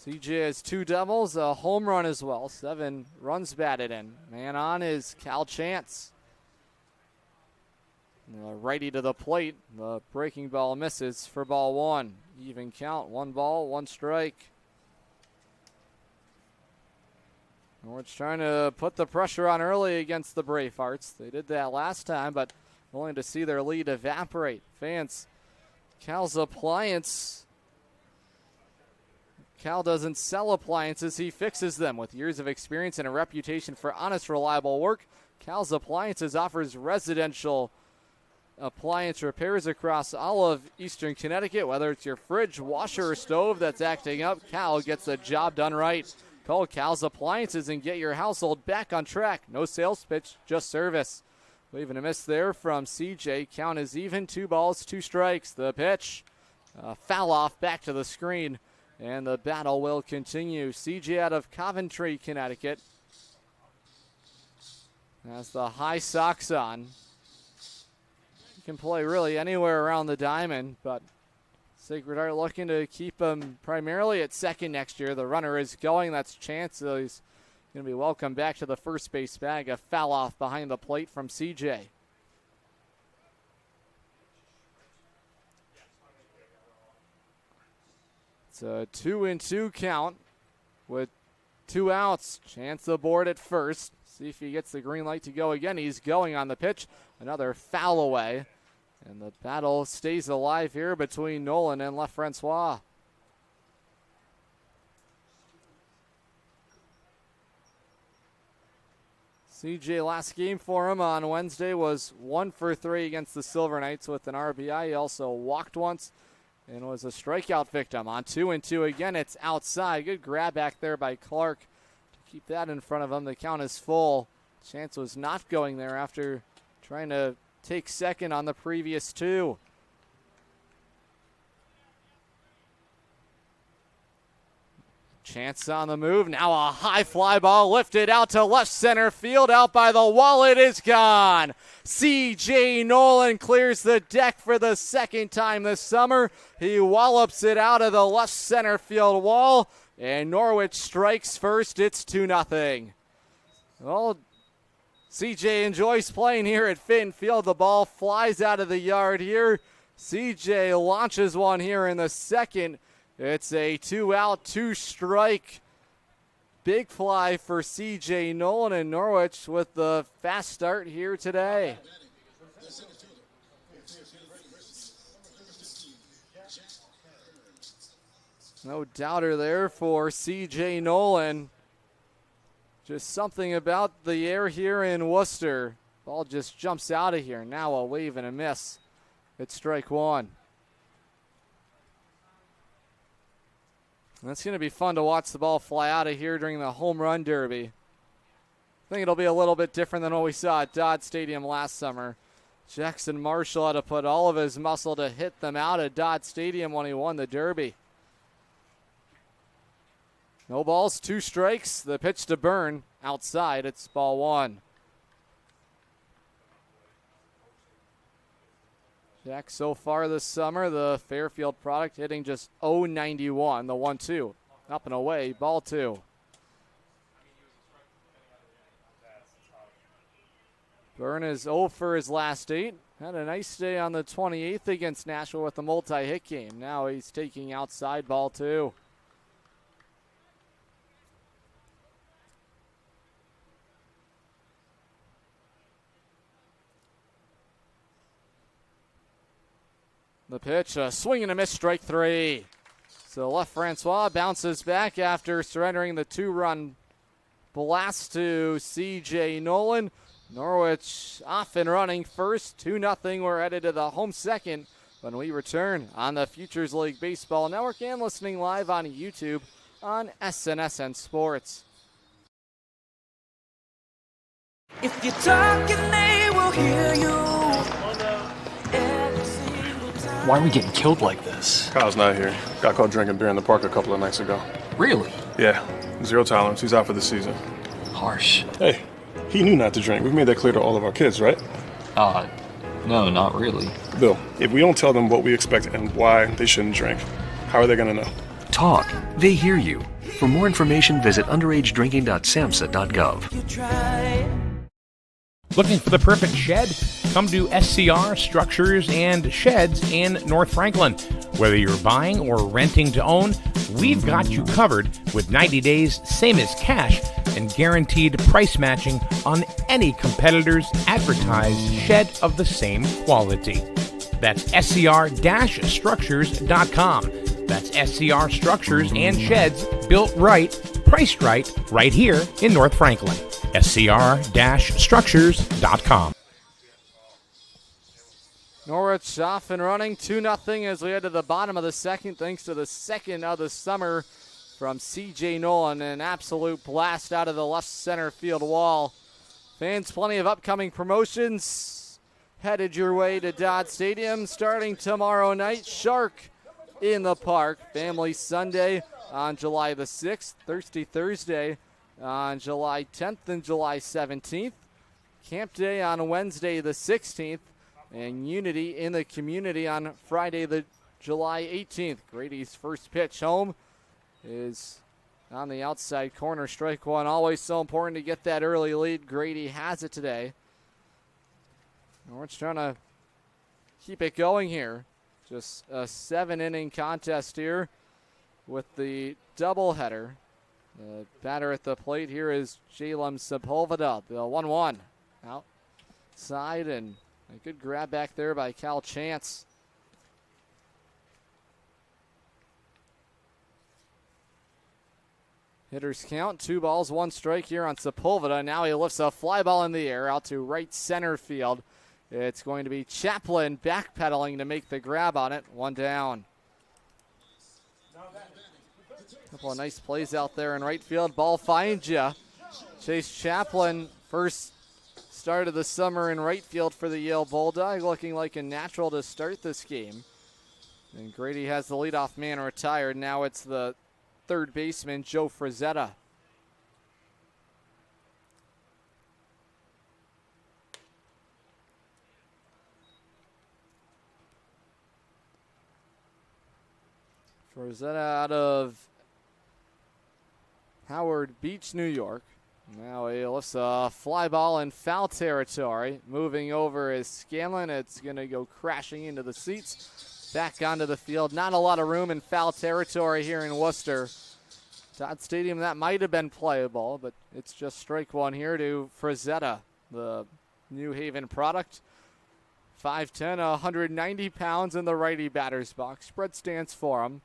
CJ has 2 doubles, a home run as well, 7 runs batted in. Man on is Cal Chance. Righty to the plate, the breaking ball misses for ball 1. Even count, 1 ball, 1 strike. Norwich trying to put the pressure on early against the Bravehearts. They did that last time, but only to see their lead evaporate. Fans, Cal's appliance. Cal doesn't sell appliances, he fixes them. With years of experience and a reputation for honest, reliable work, Cal's Appliances offers residential appliance repairs across all of eastern Connecticut. Whether it's your fridge, washer, or stove that's acting up, Cal gets the job done right. Call Cal's Appliances and get your household back on track. No sales pitch, just service. Waving a miss there from CJ. Count is even, 2 balls, 2 strikes. The pitch, foul off back to the screen, and the battle will continue. CJ out of Coventry, Connecticut, has the high socks on. He can play really anywhere around the diamond, but Sacred Heart looking to keep him primarily at second next year. The runner is going. That's Chance. So he's going to be welcomed back to the first base bag. A foul off behind the plate from CJ. It's a 2-2 count with 2 outs. Chance aboard at first. See if he gets the green light to go again. He's going on the pitch. Another foul away. And the battle stays alive here between Nolan and LaFrancois. CJ, last game for him on Wednesday was 1 for 3 against the Silver Knights with an RBI. He also walked once and was a strikeout victim. On 2-2 again, it's outside. Good grab back there by Clark to keep that in front of him. The count is full. Chance was not going there after trying to take second on the previous 2. Chance on the move. Now a high fly ball lifted out to left center field. Out by the wall. It is gone. C.J. Nolan clears the deck for the second time this summer. He wallops it out of the left center field wall. And Norwich strikes first. It's 2-0. Well, CJ enjoys playing here at Fitton Field. The ball flies out of the yard here. CJ launches one here in the second. It's a 2-out, 2-strike. Big fly for CJ Nolan and Norwich with the fast start here today. No doubter there for CJ Nolan. Just something about the air here in Worcester. Ball just jumps out of here. Now a wave and a miss. It's strike 1. That's going to be fun to watch the ball fly out of here during the home run derby. I think it'll be a little bit different than what we saw at Dodd Stadium last summer. Jackson Marshall had to put all of his muscle to hit them out at Dodd Stadium when he won the derby. No balls, 2 strikes. The pitch to Byrne outside. It's ball 1. Jack so far this summer, the Fairfield product hitting just .091, the 1-2 up and away, ball 2. Byrne is 0 for his last 8. Had a nice day on the 28th against Nashville with a multi-hit game. Now he's taking outside, ball 2. The pitch, a swing and a miss, strike 3. So left Francois bounces back after surrendering the 2-run blast to C.J. Nolan. Norwich off and running first, 2-0. We're headed to the home second when we return on the Futures League Baseball Network and listening live on YouTube on SNSN Sports. If you're talking, they will hear you. Why are we getting killed like this? Kyle's not here. Got caught drinking beer in the park a couple of nights ago. Really? Yeah, 0 tolerance. He's out for the season. Harsh. Hey, he knew not to drink. We've made that clear to all of our kids, right? No, not really. Bill, if we don't tell them what we expect and why they shouldn't drink, how are they going to know? Talk. They hear you. For more information, visit underagedrinking.samhsa.gov. You try. Looking for the perfect shed? Come to SCR Structures and Sheds in North Franklin. Whether you're buying or renting to own, we've got you covered with 90 days, same as cash, and guaranteed price matching on any competitor's advertised shed of the same quality. That's scr-structures.com. That's SCR Structures and Sheds, built right, priced right here in North Franklin. scr-structures.com. Norwich off and running, 2-0 as we head to the bottom of the second, thanks to the second of the summer from C.J. Nolan. An absolute blast out of the left center field wall. Fans, plenty of upcoming promotions headed your way to Dodd Stadium starting tomorrow night. Shark in the Park. Family Sunday on July the 6th. Thirsty Thursday on July 10th and July 17th. Camp Day on Wednesday the 16th. And Unity in the community on Friday the July 18th. Grady's first pitch home is on the outside corner. Strike 1. Always so important to get that early lead. Grady has it today. Norwich trying to keep it going here. Just a 7-inning contest here with the doubleheader. The batter at the plate here is Jalem Sepulveda. The 1-1 outside, and a good grab back there by Cal Chance. Hitters count, 2 balls, 1 strike here on Sepulveda. Now he lifts a fly ball in the air out to right center field. It's going to be Chaplin backpedaling to make the grab on it. 1 down. Couple of nice plays out there in right field. Ball finds you. Chase Chaplin, first start of the summer in right field for the Yale Bulldog, looking like a natural to start this game. And Grady has the leadoff man retired. Now it's the third baseman, Joe Frazetta. Frazetta out of Howard Beach, New York. Now he lifts a fly ball in foul territory. Moving over is Scanlon. It's going to go crashing into the seats. Back onto the field. Not a lot of room in foul territory here in Worcester. Dodd Stadium, that might have been playable, but it's just strike 1 here to Frazetta, the New Haven product. 5'10", 190 pounds in the righty batter's box. Spread stance for him.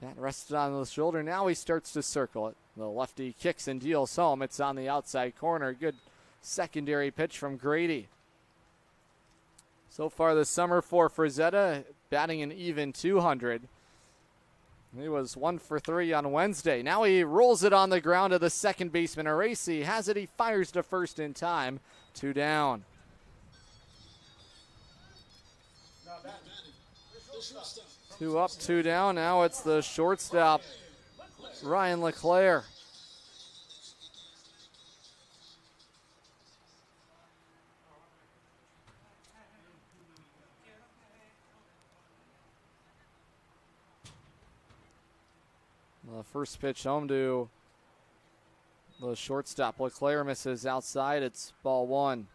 That rested on the shoulder. Now he starts to circle it. The lefty kicks and deals home. It's on the outside corner. Good secondary pitch from Grady. So far this summer for Frazetta, batting an even 200. He was 1 for 3 on Wednesday. Now he rolls it on the ground to the second baseman. Aracey has it. He fires to first in time. 2 down. 2 up, 2 down. Now it's the shortstop, Ryan LeClaire. The first pitch home to the shortstop. Leclerc misses outside. It's ball one.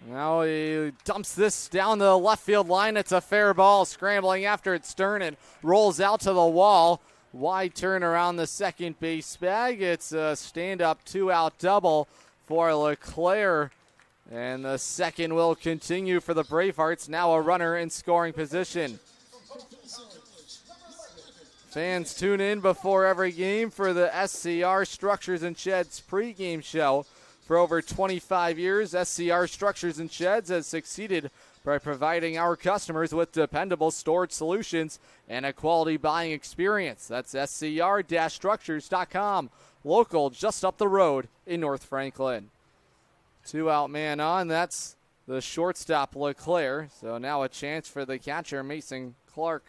Now he dumps this down the left field line. It's a fair ball. Scrambling after it, Stern. It rolls out to the wall. Wide turn around the second base bag. It's a stand-up 2-out double for Leclerc. And the second will continue for the Bravehearts. Now a runner in scoring position. Fans tune in before every game for the SCR Structures and Sheds pregame show. For over 25 years, SCR Structures and Sheds has succeeded by providing our customers with dependable storage solutions and a quality buying experience. That's scr-structures.com, local just up the road in North Franklin. 2-out man on, that's the shortstop Leclerc. So now a chance for the catcher, Mason Clark.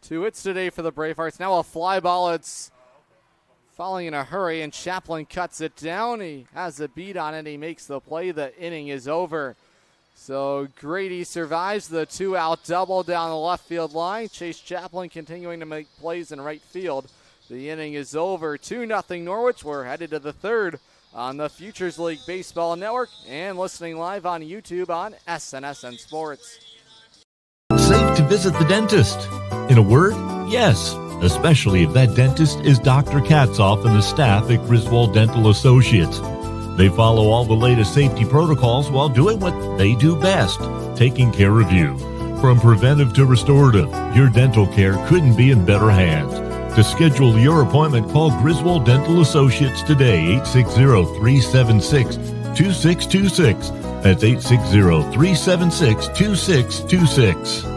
2 hits today for the Bravehearts. Now a fly ball, it's falling in a hurry, and Chaplin cuts it down. He has a beat on it. He makes the play. The inning is over. So Grady survives the 2-out double down the left field line. Chase Chaplin continuing to make plays in right field. The inning is over. 2-0 Norwich. We're headed to the third on the Futures League Baseball Network and listening live on YouTube on SNSN Sports. Safe to visit the dentist. In a word, yes. Especially if that dentist is Dr. Katzoff and the staff at Griswold Dental Associates. They follow all the latest safety protocols while doing what they do best, taking care of you. From preventive to restorative, your dental care couldn't be in better hands. To schedule your appointment, call Griswold Dental Associates today, 860-376-2626. That's 860-376-2626.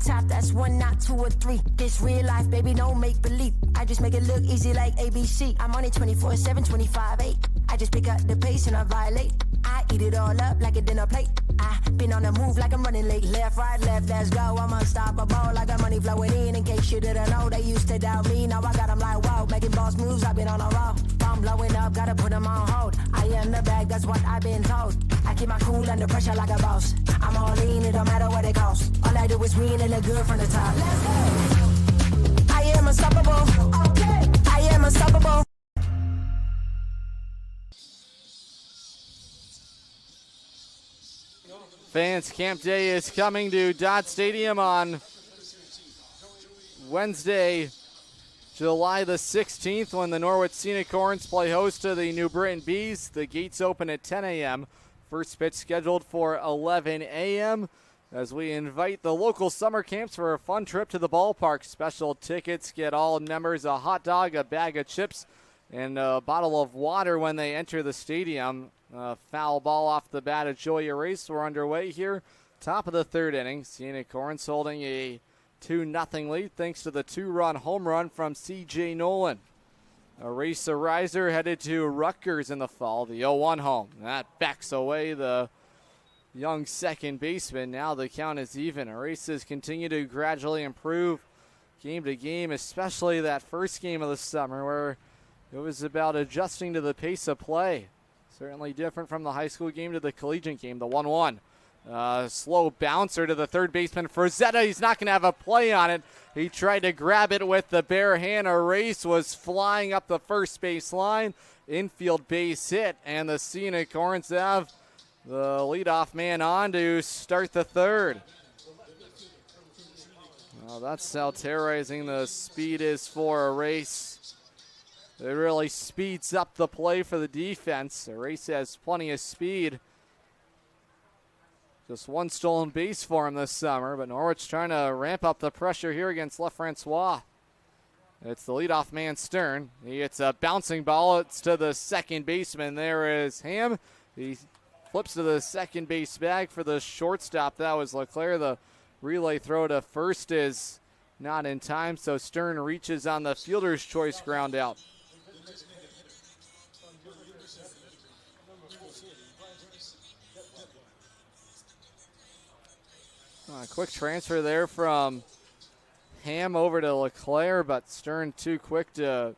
Top, that's 1, not 2 or 3. This real life, baby, don't make believe. I just make it look easy like ABC. I'm on it 24/7, 25/8. I just pick up the pace and I violate. I eat it all up like a dinner plate. I been on the move like I'm running late. Left, right, left, let's go. I'm unstoppable. I got money flowing in case you didn't know. They used to doubt me, now I got them like wow. Making boss moves, I've been on a roll. I'm blowing up, gotta put them on hold. I am the bag, that's what I've been told. I keep my cool under pressure like a boss. I'm all in, it don't matter what it costs. All I do is win and look good from the top. Let's go. I am unstoppable. Okay. I am unstoppable. Fans Camp Day is coming to Dodd Stadium on Wednesday, July the 16th, when the Norwich Scenic Horns play host to the New Britain Bees. The gates open at 10 a.m. First pitch scheduled for 11 a.m. as we invite the local summer camps for a fun trip to the ballpark. Special tickets get all members a hot dog, a bag of chips, and a bottle of water when they enter the stadium. Foul ball off the bat of Joey Erase. We're underway here. Top of the third inning. Scenic Horns holding a 2-0 lead thanks to the 2-run home run from C.J. Nolan. Erase a riser headed to Rutgers in the fall. The 0-1 home. That backs away the young second baseman. Now the count is even. Erases continue to gradually improve game to game, especially that first game of the summer where it was about adjusting to the pace of play. Certainly different from the high school game to the collegiate game, the 1-1. Slow bouncer to the third baseman. Frazetta, he's not going to have a play on it. He tried to grab it with the bare hand. Erase was flying up the first base line. Infield base hit, and the Scenic Horns have the leadoff man on to start the third. Well, that's how terrorizing the speed is for Erase. It really speeds up the play for the defense. Erase has plenty of speed. Just one stolen base for him this summer, but Norwich trying to ramp up the pressure here against LaFrancois. It's the leadoff man, Stern. He hits a bouncing ball. It's to the second baseman. There is Ham. He flips to the second base bag for the shortstop. That was Leclerc. The relay throw to first is not in time, so Stern reaches on the fielder's choice ground out. Quick transfer there from Ham over to LeClaire, but Stern too quick to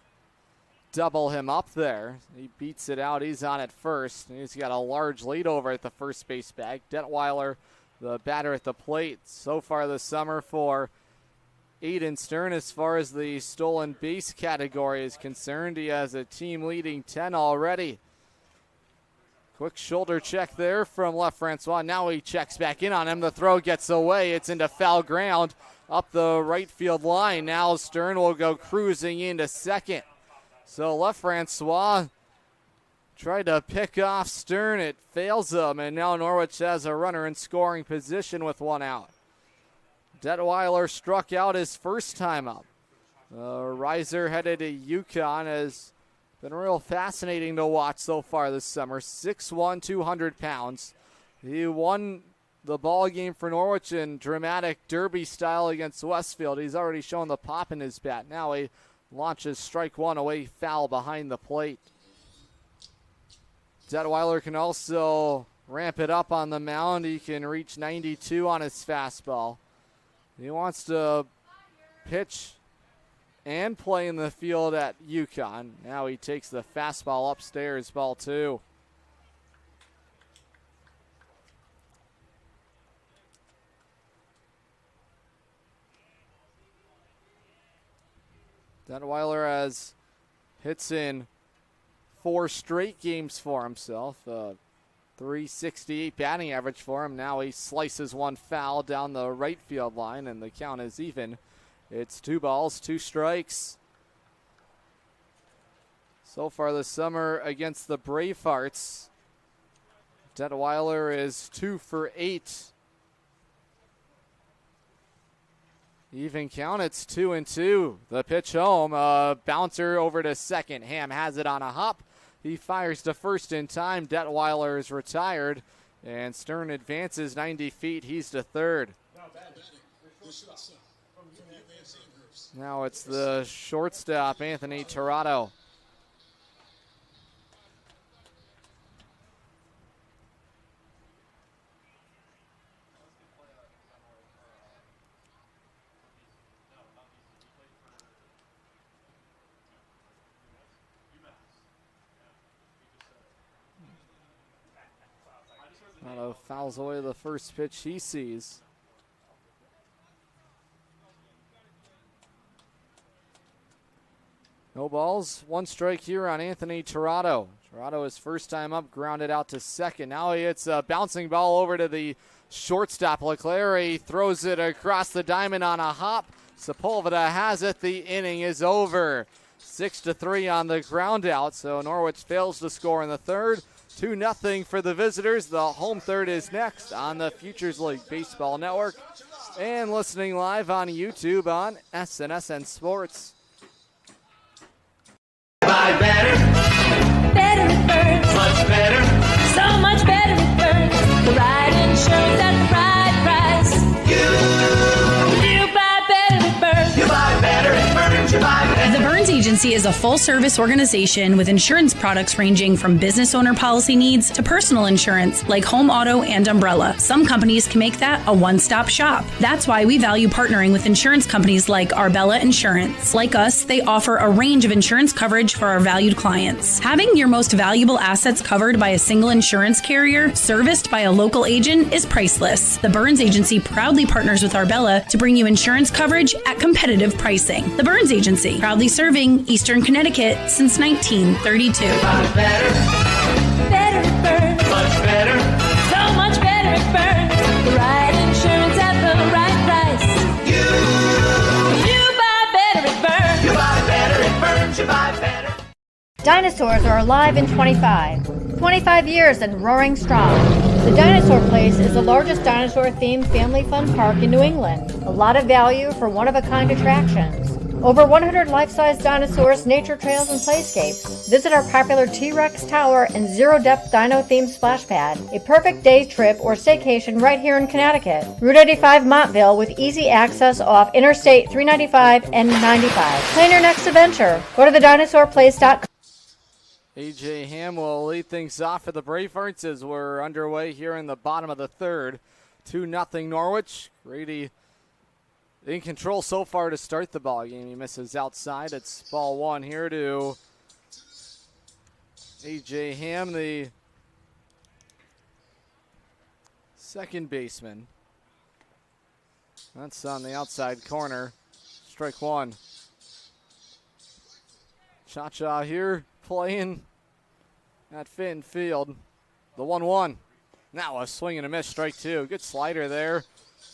double him up there. He beats it out. He's on at first. And he's got a large lead over at the first base bag. Detweiler, the batter at the plate. So far this summer for Aiden Stern, as far as the stolen base category is concerned, he has a team leading 10 already. Quick shoulder check there from left Francois. Now he checks back in on him. The throw gets away. It's into foul ground up the right field line. Now Stern will go cruising into second. So left Francois tried to pick off Stern. It fails him, and now Norwich has a runner in scoring position with one out. Detweiler struck out his first time up. Riser headed to UConn has been real fascinating to watch so far this summer. 6'1", 200 pounds. He won the ball game for Norwich in dramatic derby style against Westfield. He's already shown the pop in his bat. Now he launches strike one away, foul behind the plate. Detweiler can also ramp it up on the mound. He can reach 92 on his fastball. He wants to pitch and play in the field at UConn. Now he takes the fastball upstairs, ball two. Detweiler has hits in 4 straight games for himself. 368 batting average for him. Now he slices one foul down the right field line, and the count is even. It's 2 balls, 2 strikes. So far this summer against the Bravehearts, Detweiler is 2 for 8. Even count, it's 2-2. The pitch home, bouncer over to second. Ham has it on a hop. He fires to first in time. Detweiler is retired, and Stern advances 90 feet. He's to third. Now it's the shortstop, Anthony Tirado. Tirado fouls away the first pitch he sees. No balls, 1 strike here on Anthony Tirado. Tirado, his first time up, grounded out to second. Now he hits a bouncing ball over to the shortstop. LeClaire, he throws it across the diamond on a hop. Sepulveda has it. The inning is over. 6-3 on the ground out, so Norwich fails to score in the third. 2-0 for the visitors. The home third is next on the Futures League Baseball Network and listening live on YouTube on SNSN Sports. Buy better. Better it burns. Much better. So much better it burns. The right insurance at the right price. You buy better it burns. You buy better it burns. You buy better. The Burns Agency is a full-service organization with insurance products ranging from business owner policy needs to personal insurance like home, auto, and umbrella. Some companies can make that a one-stop shop. That's why we value partnering with insurance companies like Arbella Insurance. Like us, they offer a range of insurance coverage for our valued clients. Having your most valuable assets covered by a single insurance carrier, serviced by a local agent, is priceless. The Burns Agency proudly partners with Arbella to bring you insurance coverage at competitive pricing. The Burns Agency, proudly serving Eastern Connecticut since 1932. Better. Better it burns. Much better. So much better it burns. The right insurance at the right price. You buy better it burns. You buy better it burns. You buy better. Dinosaurs are alive in 25 years and roaring strong. The Dinosaur Place is the largest dinosaur-themed family fun park in New England. A lot of value for one-of-a-kind attractions. Over 100 life-size dinosaurs, nature trails, and playscapes. Visit our popular T-Rex Tower and zero-depth dino-themed splash pad. A perfect day trip or staycation right here in Connecticut. Route 85 Montville with easy access off Interstate 395 and 95. Plan your next adventure. Go to thedinosaurplace.com. A.J. Ham will lead things off for the Bravehearts as we're underway here in the bottom of the third. 2-0 Norwich. Grady in control so far to start the ball game. He misses outside. It's ball one here to A.J. Ham, the second baseman. That's on the outside corner. Strike one. Cha-Cha here playing at Fenton Field. The 1-1. Now a swing and a miss, strike two. Good slider there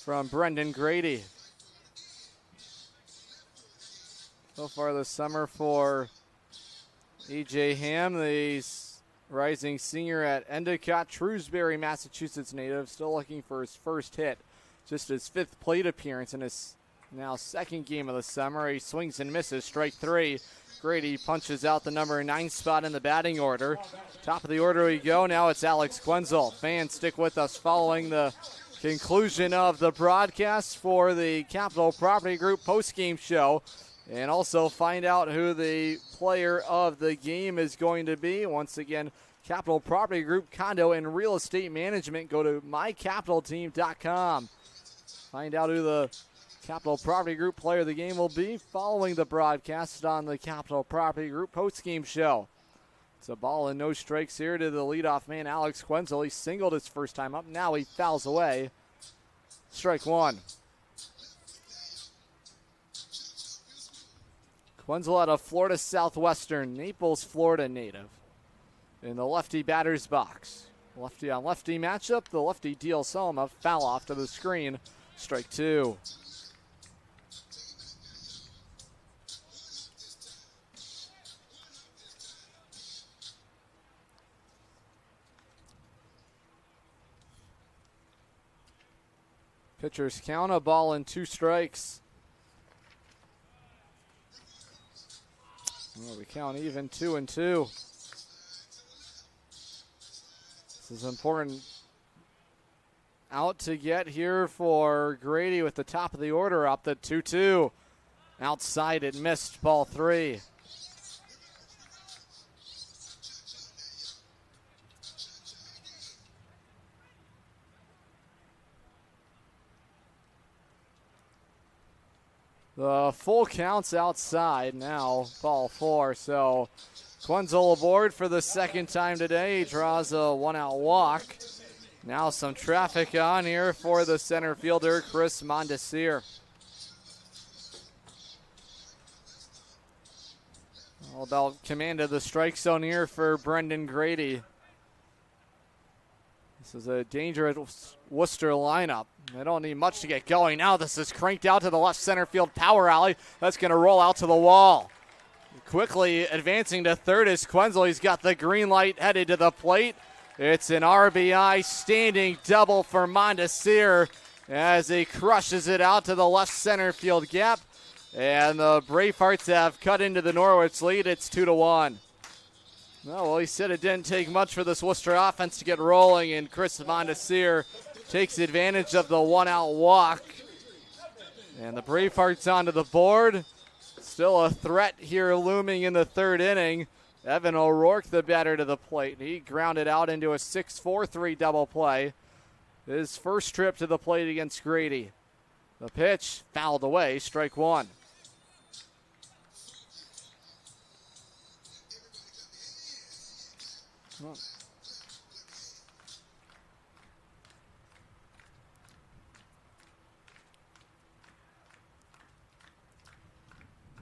from Brendan Grady. So far this summer for E.J. Ham, the rising senior at Endicott, Shrewsbury, Massachusetts native, still looking for his first hit. Just his fifth plate appearance in his now second game of the summer. He swings and misses, strike three. Grady punches out the number 9 spot in the batting order. Top of the order we go. Now it's Alex Quenzel. Fans, stick with us following the conclusion of the broadcast for the Capital Property Group postgame show. And also find out who the player of the game is going to be. Once again, Capital Property Group, condo and real estate management. Go to mycapitalteam.com. Find out who the Capital Property Group player of the game will be following the broadcast on the Capital Property Group postgame show. It's a ball and no strikes here to the leadoff man, Alex Quenzel. He singled his first time up. Now he fouls away. Strike one. Quenzel out of Florida Southwestern, Naples, Florida native. In the lefty batter's box. Lefty on lefty matchup. The lefty deals home a foul off to the screen. Strike two. Pitchers count, a ball and 2 strikes. Well, we count even 2-2. This is important out to get here for Grady with the top of the order up. The 2-2. Outside it missed, ball 3. The full count's outside now, ball 4. So Quenzel aboard for the second time today. He draws a 1-out walk. Now some traffic on here for the center fielder, Chris Mondesir. All about command of the strike zone here for Brendan Grady. This is a dangerous Worcester lineup. They don't need much to get going. Now this is cranked out to the left center field power alley. That's going to roll out to the wall. Quickly advancing to third is Quenzel. He's got the green light headed to the plate. It's an RBI standing double for Mondesir as he crushes it out to the left center field gap. And the Bravehearts have cut into the Norwich lead. It's 2-1. Well, he said it didn't take much for this Worcester offense to get rolling, and Chris Mondesir takes advantage of the 1-out walk. And the Bravehearts onto the board. Still a threat here looming in the third inning. Evan O'Rourke, the batter, to the plate. He grounded out into a 6-4-3 double play. His first trip to the plate against Grady. The pitch fouled away, strike one. Well,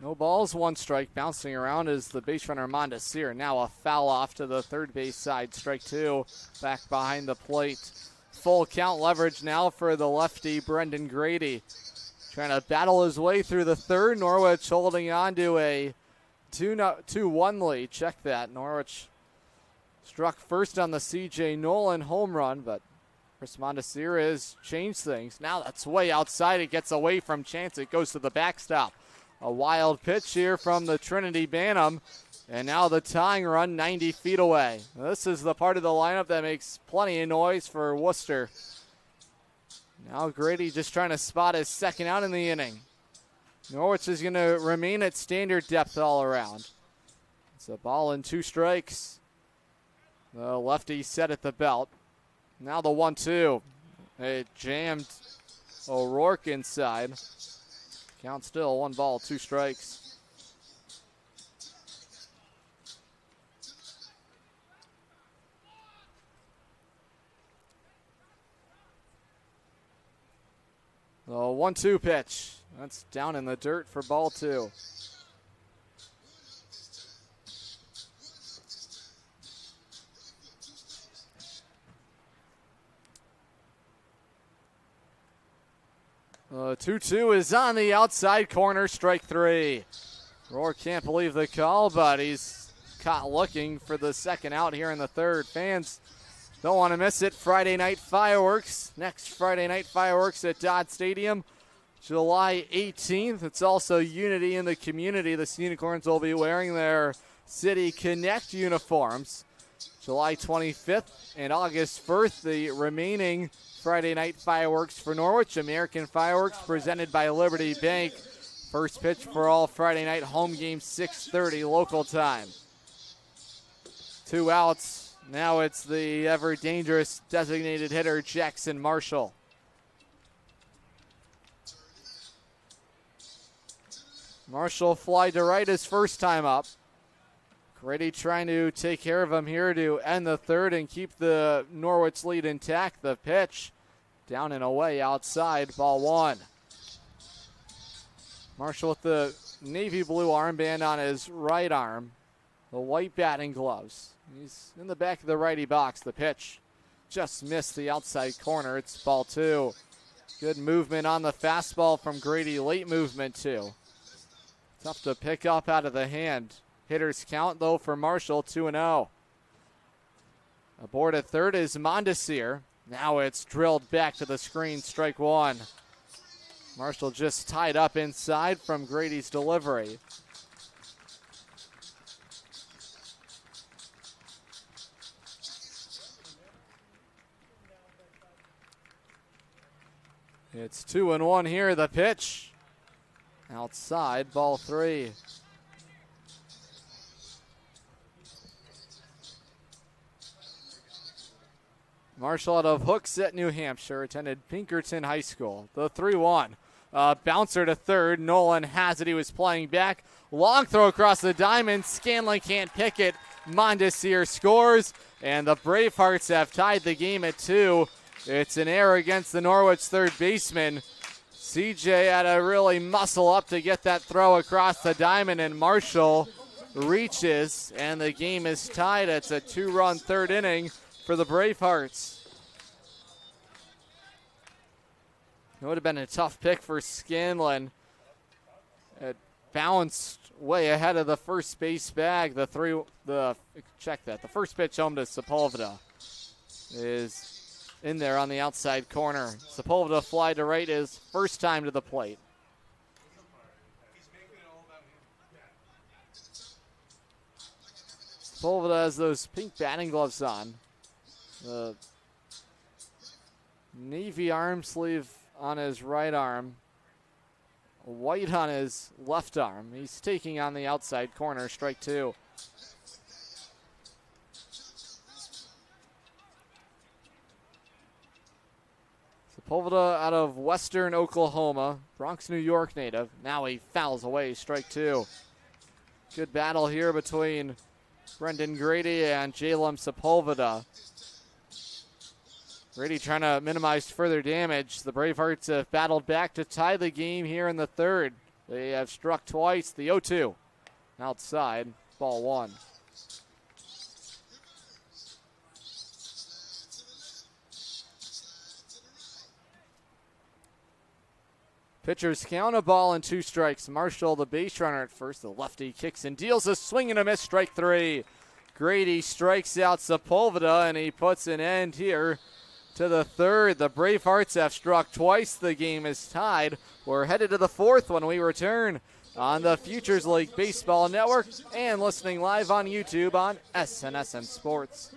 no balls, 1 strike. Bouncing around is the base runner Mondesir. Now a foul off to the third base side. Strike 2, back behind the plate. Full count leverage now for the lefty Brendan Grady. Trying to battle his way through the third. Norwich holding on to a 2-1 lead. Check that. Norwich struck first on the C.J. Nolan home run, but Chris Mondesir has changed things. Now that's way outside. It gets away from Chance. It goes to the backstop. A wild pitch here from the Trinity Bantam. And now the tying run 90 feet away. This is the part of the lineup that makes plenty of noise for Worcester. Now Grady just trying to spot his second out in the inning. Norwich is going to remain at standard depth all around. It's a ball and 2 strikes. The lefty set at the belt. Now the 1-2. It jammed O'Rourke inside. Count still 1 ball, 2 strikes. The 1-2 pitch. That's down in the dirt for ball 2. The 2-2 is on the outside corner, strike 3. Rohr can't believe the call, but he's caught looking for the second out here in the third. Fans don't want to miss it. Friday night fireworks. Next Friday night fireworks at Dodd Stadium, July 18th. It's also unity in the community. The Unicorns will be wearing their City Connect uniforms. July 25th and August 1st, the remaining Friday night fireworks for Norwich. American Fireworks presented by Liberty Bank. First pitch for all Friday night home games, 6:30 local time. 2 outs. Now it's the ever dangerous designated hitter, Jackson Marshall. Marshall fly to right his first time up. Grady trying to take care of him here to end the third and keep the Norwich lead intact. The pitch down and away outside, ball 1. Marshall with the navy blue armband on his right arm, the white batting gloves. He's in the back of the righty box. The pitch just missed the outside corner. It's ball 2. Good movement on the fastball from Grady. Late movement too. Tough to pick up out of the hand. Hitters count though for Marshall, 2-0. Aboard at third is Mondesir. Now it's drilled back to the screen, strike 1. Marshall just tied up inside from Grady's delivery. It's 2-1 here. The pitch outside, ball 3. Marshall out of Hooksett, New Hampshire, attended Pinkerton High School. The 3-1. Bouncer to third. Nolan has it. He was playing back. Long throw across the diamond. Scanlon can't pick it. Mondesir scores, and the Bravehearts have tied the game at 2. It's an error against the Norwich third baseman. CJ had to really muscle up to get that throw across the diamond, and Marshall reaches, and the game is tied. It's a 2-run third inning for the Bravehearts. It would have been a tough pick for Scanlon. It bounced way ahead of the first base bag. The first pitch home to Sepulveda is in there on the outside corner. Sepulveda fly to right his first time to the plate. Sepulveda has those pink batting gloves on. The navy arm sleeve on his right arm, white on his left arm. He's taking on the outside corner, strike 2. Sepulveda out of Western Oklahoma, Bronx, New York native. Now he fouls away, strike 2. Good battle here between Brendan Grady and Jalem Sepulveda. Grady trying to minimize further damage. The Bravehearts have battled back to tie the game here in the third. They have struck twice. The 0-2 outside, ball 1. Pitchers count, a ball and 2 strikes. Marshall, the base runner at first. The lefty kicks and deals a swing and a miss, strike 3. Grady strikes out Sepulveda, and he puts an end here to the third. The Bravehearts have struck twice. The game is tied. We're headed to the fourth when we return on the Futures League Baseball Network and listening live on YouTube on SNSN Sports.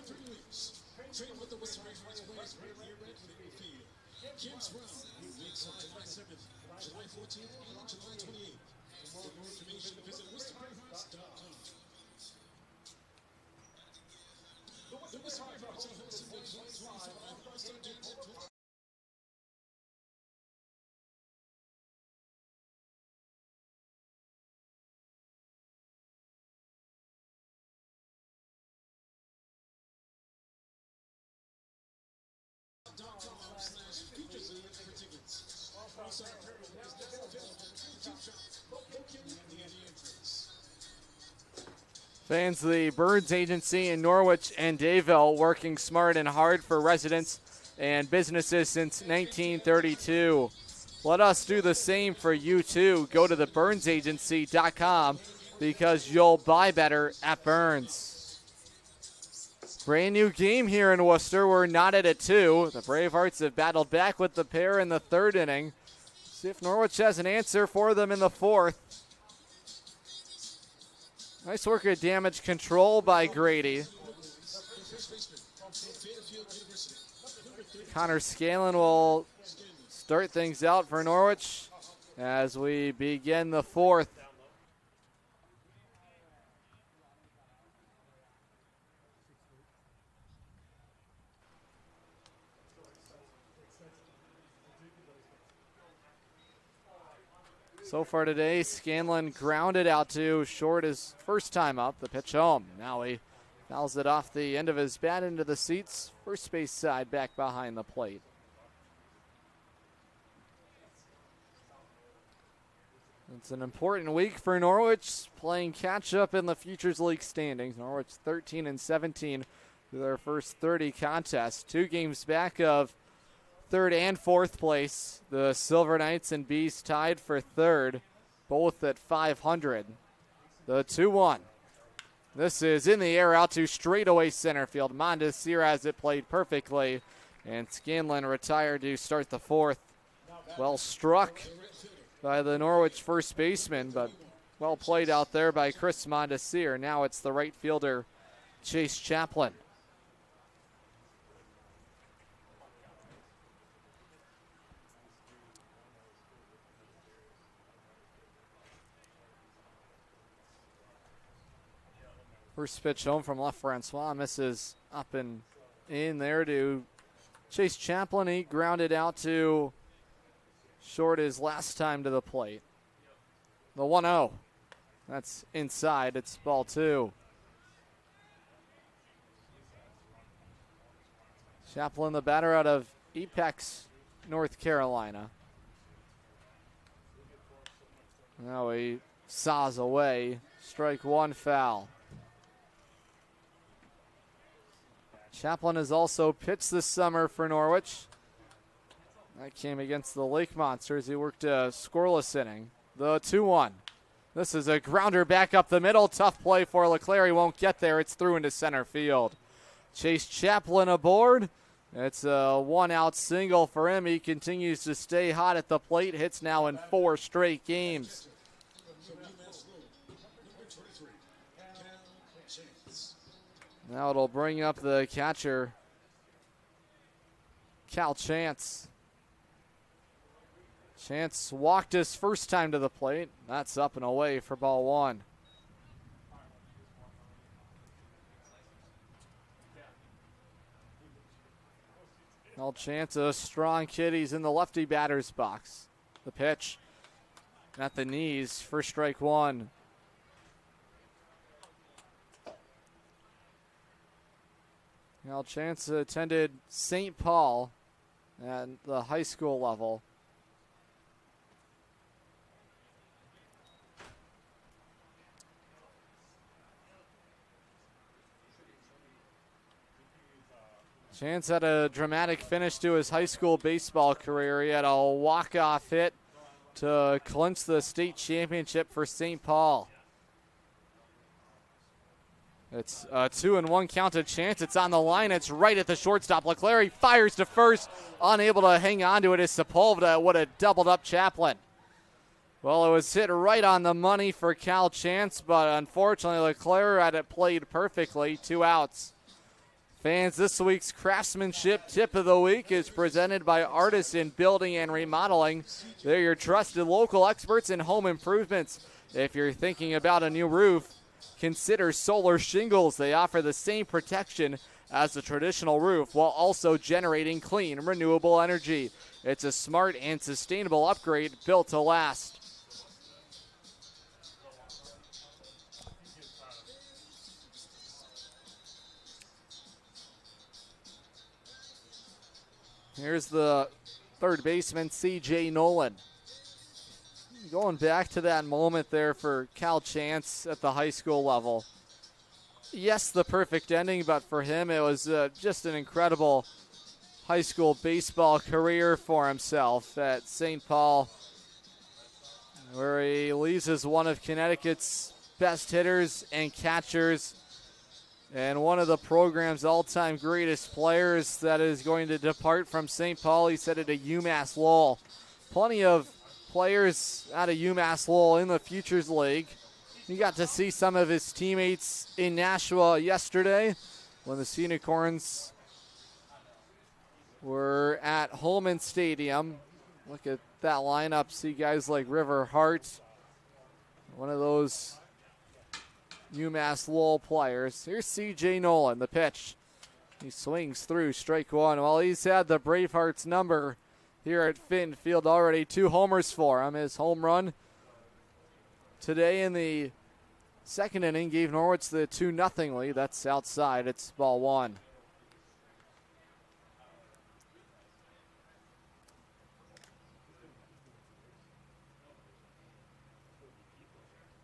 Fans of the Burns Agency in Norwich and Dayville, working smart and hard for residents and businesses since 1932. Let us do the same for you too. Go to theburnsagency.com because you'll buy better at Burns. Brand new game here in Worcester. We're knotted at 2. The Bravehearts have battled back with the pair in the 3rd inning. See if Norwich has an answer for them in the 4th. Nice work of damage control by Grady. Connor Scanlon will start things out for Norwich as we begin the 4th. So far today, Scanlon grounded out to short his first time up. The pitch home. Now he fouls it off the end of his bat into the seats. First base side back behind the plate. It's an important week for Norwich, playing catch up in the Futures League standings. Norwich 13-17 through their first 30 contests. 2 games back of 3rd and 4th place. The Silver Knights and Bees tied for 3rd, both at 500. The 2-1. This is in the air out to straightaway center field. Mondesir has it played perfectly, and Scanlon retired to start the 4th. Well struck by the Norwich first baseman, but well played out there by Chris Mondesir. Now it's the right fielder, Chase Chaplin. First pitch home from left Francois, misses up and in there to Chase Chaplin. He grounded out to short his last time to the plate. The 1-0. That's inside. It's ball 2. Chaplin, the batter out of Apex, North Carolina. Now he saws away. Strike 1, foul. Chaplin has also pitched this summer for Norwich. That came against the Lake Monsters. He worked a scoreless inning. The 2-1. This is a grounder back up the middle. Tough play for LeClaire. He won't get there. It's through into center field. Chase Chaplin aboard. It's a 1-out single for him. He continues to stay hot at the plate. Hits now in 4 straight games. Now it'll bring up the catcher, Cal Chance. Chance walked his first time to the plate. That's up and away for ball 1. Cal Chance, a strong kid. He's in the lefty batter's box. The pitch at the knees for strike 1. Cal Chance attended St. Paul at the high school level. Chance had a dramatic finish to his high school baseball career. He had a walk-off hit to clinch the state championship for St. Paul. It's a 2-1 count to Chance. It's on the line. It's right at the shortstop. LeClaire fires to first, unable to hang on to it as Sepulveda would have doubled up Chaplin. Well, it was hit right on the money for Cal Chance, but unfortunately LeClaire had it played perfectly. 2 outs. Fans, this week's Craftsmanship Tip of the Week is presented by Artisan Building and Remodeling. They're your trusted local experts in home improvements. If you're thinking about a new roof, consider Solar Shingles. They offer the same protection as the traditional roof while also generating clean, renewable energy. It's a smart and sustainable upgrade built to last. Here's the third baseman, C.J. Nolan. Going back to that moment there for Cal Chance at the high school level. yes, the perfect ending, but for him it was just an incredible high school baseball career for himself at St. Paul, where he leaves as one of Connecticut's best hitters and catchers and one of the program's all-time greatest players that is going to depart from St. Paul. He's headed to UMass Lowell. Plenty of players out of UMass Lowell in the Futures League. You got to see some of his teammates in Nashua yesterday when the Unicorns were at Holman Stadium. Look at that lineup. See guys like Bravehearts, one of those UMass Lowell players. Here's C.J. Nolan, the pitch. He swings through strike one. Well, he's had the Bravehearts number here at Finn Field already. 2 homers for him. His home run today in the second inning gave Norwich the 2-0 lead. That's outside. It's ball 1.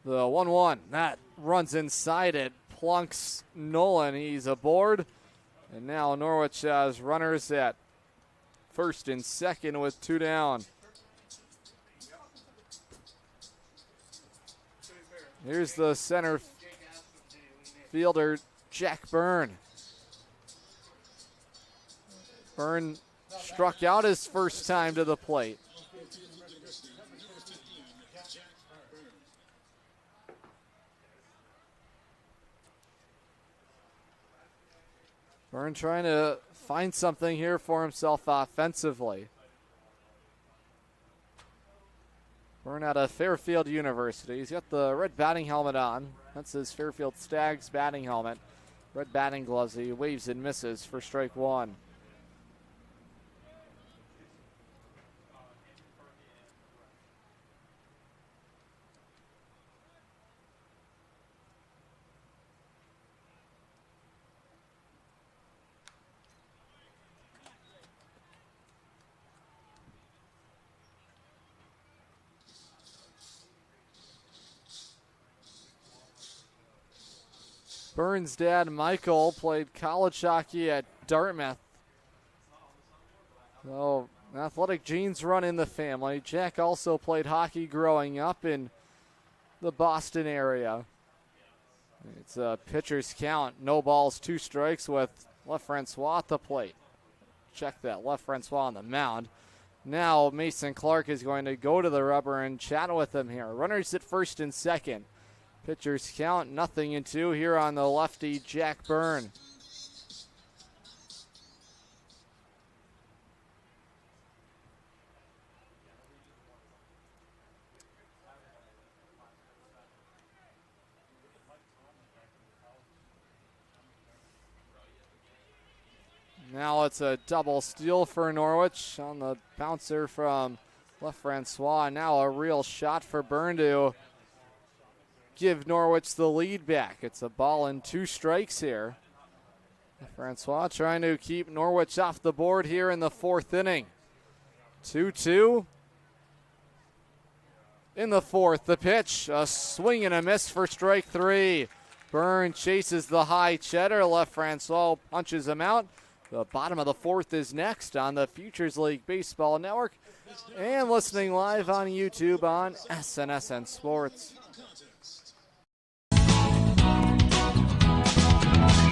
The 1-1, that runs inside it, plunks Nolan. He's aboard. And now Norwich has runners at first and second with 2 down. Here's the center fielder, Jack Byrne. Byrne struck out his first time to the plate. Byrne trying to find something here for himself offensively. Byrne out of Fairfield University. He's got the red batting helmet on. That's his Fairfield Stags batting helmet. Red batting gloves. He waves and misses for strike 1. Byrne's dad, Michael, played college hockey at Dartmouth. So, athletic genes run in the family. Jack also played hockey growing up in the Boston area. It's a pitcher's count. No balls, 2 strikes with LaFrancois at the plate. Check that, LaFrancois on the mound. Now Mason Clark is going to go to the rubber and chat with him here. Runners at first and second. Pitchers count 0-2 here on the lefty, Jack Byrne. Now it's a double steal for Norwich on the bouncer from LaFrancois. Now a real shot for Byrne to give Norwich the lead back. It's a ball and 2 strikes here. Francois trying to keep Norwich off the board here in the 4th inning. 2-2 in the 4th. The pitch, a swing and a miss for strike 3. Byrne chases the high cheddar. Francois punches him out. The bottom of the 4th is next on the Futures League Baseball Network and listening live on YouTube on SNSN Sports.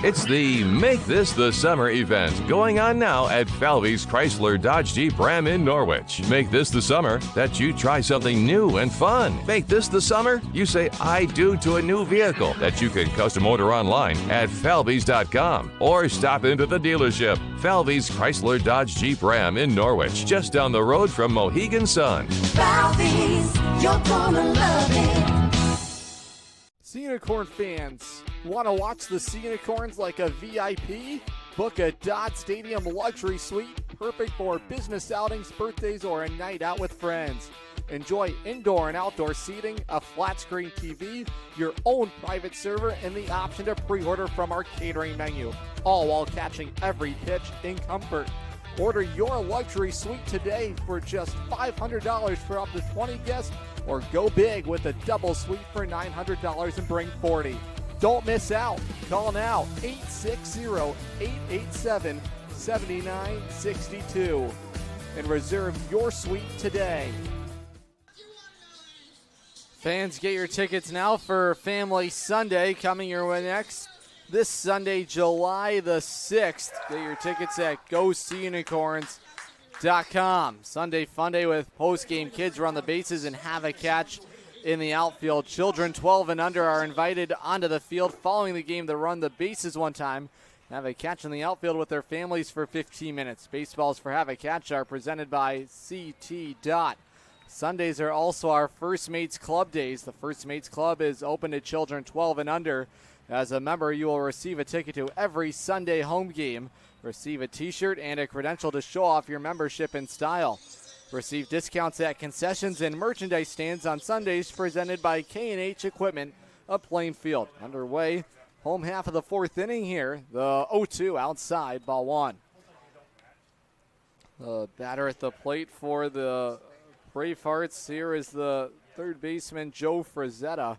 It's the Make This the Summer event going on now at Falvey's Chrysler Dodge Jeep Ram in Norwich. Make this the summer that you try something new and fun. Make this the summer you say I do to a new vehicle that you can custom order online at falveys.com or stop into the dealership. Falvey's Chrysler Dodge Jeep Ram in Norwich, just down the road from Mohegan Sun. Falvey's, you're gonna love it. Unicorn fans, want to watch the Unicorns like a VIP? Book a Dodd Stadium luxury suite, perfect for business outings, birthdays, or a night out with friends. Enjoy indoor and outdoor seating, a flat screen TV, your own private server, and the option to pre-order from our catering menu, all while catching every pitch in comfort. Order your luxury suite today for just $500 for up to 20 guests, or go big with a double suite for $900 and bring 40. Don't miss out. Call now, 860-887-7962 and reserve your suite today. Fans, get your tickets now for Family Sunday coming your way next. This Sunday, July the 6th. Get your tickets at GoSeaUnicorns.com. Sunday Fun Day with post-game kids run the bases and have a catch in the outfield. Children 12 and under are invited onto the field following the game to run the bases one time, have a catch in the outfield with their families for 15 minutes. Baseballs for Have a Catch are presented by CT Dot. Sundays are also our First Mates Club days. The First Mates Club is open to children 12 and under. As a member, you will receive a ticket to every Sunday home game, receive a t-shirt and a credential to show off your membership and style. Receive discounts at concessions and merchandise stands on Sundays presented by K&H Equipment of Plainfield. Underway, home half of the fourth inning here. The 0-2 outside, ball one. The batter at the plate for the Bravehearts here is the third baseman, Joe Frazetta.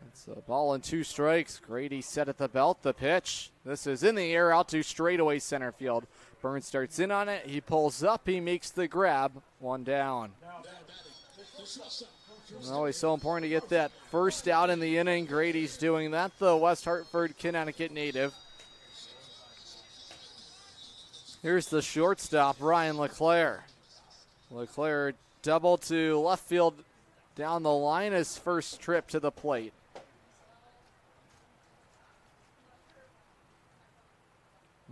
It's a ball and 2 strikes. Grady set at the belt. The pitch. This is in the air out to straightaway center field. Burns starts in on it. He pulls up. He makes the grab. 1 down. Always so important to get that first out in the inning. Grady's doing that. The West Hartford, Connecticut native. Here's the shortstop, Ryan LeClaire. LeClaire double to left field down the line, his first trip to the plate.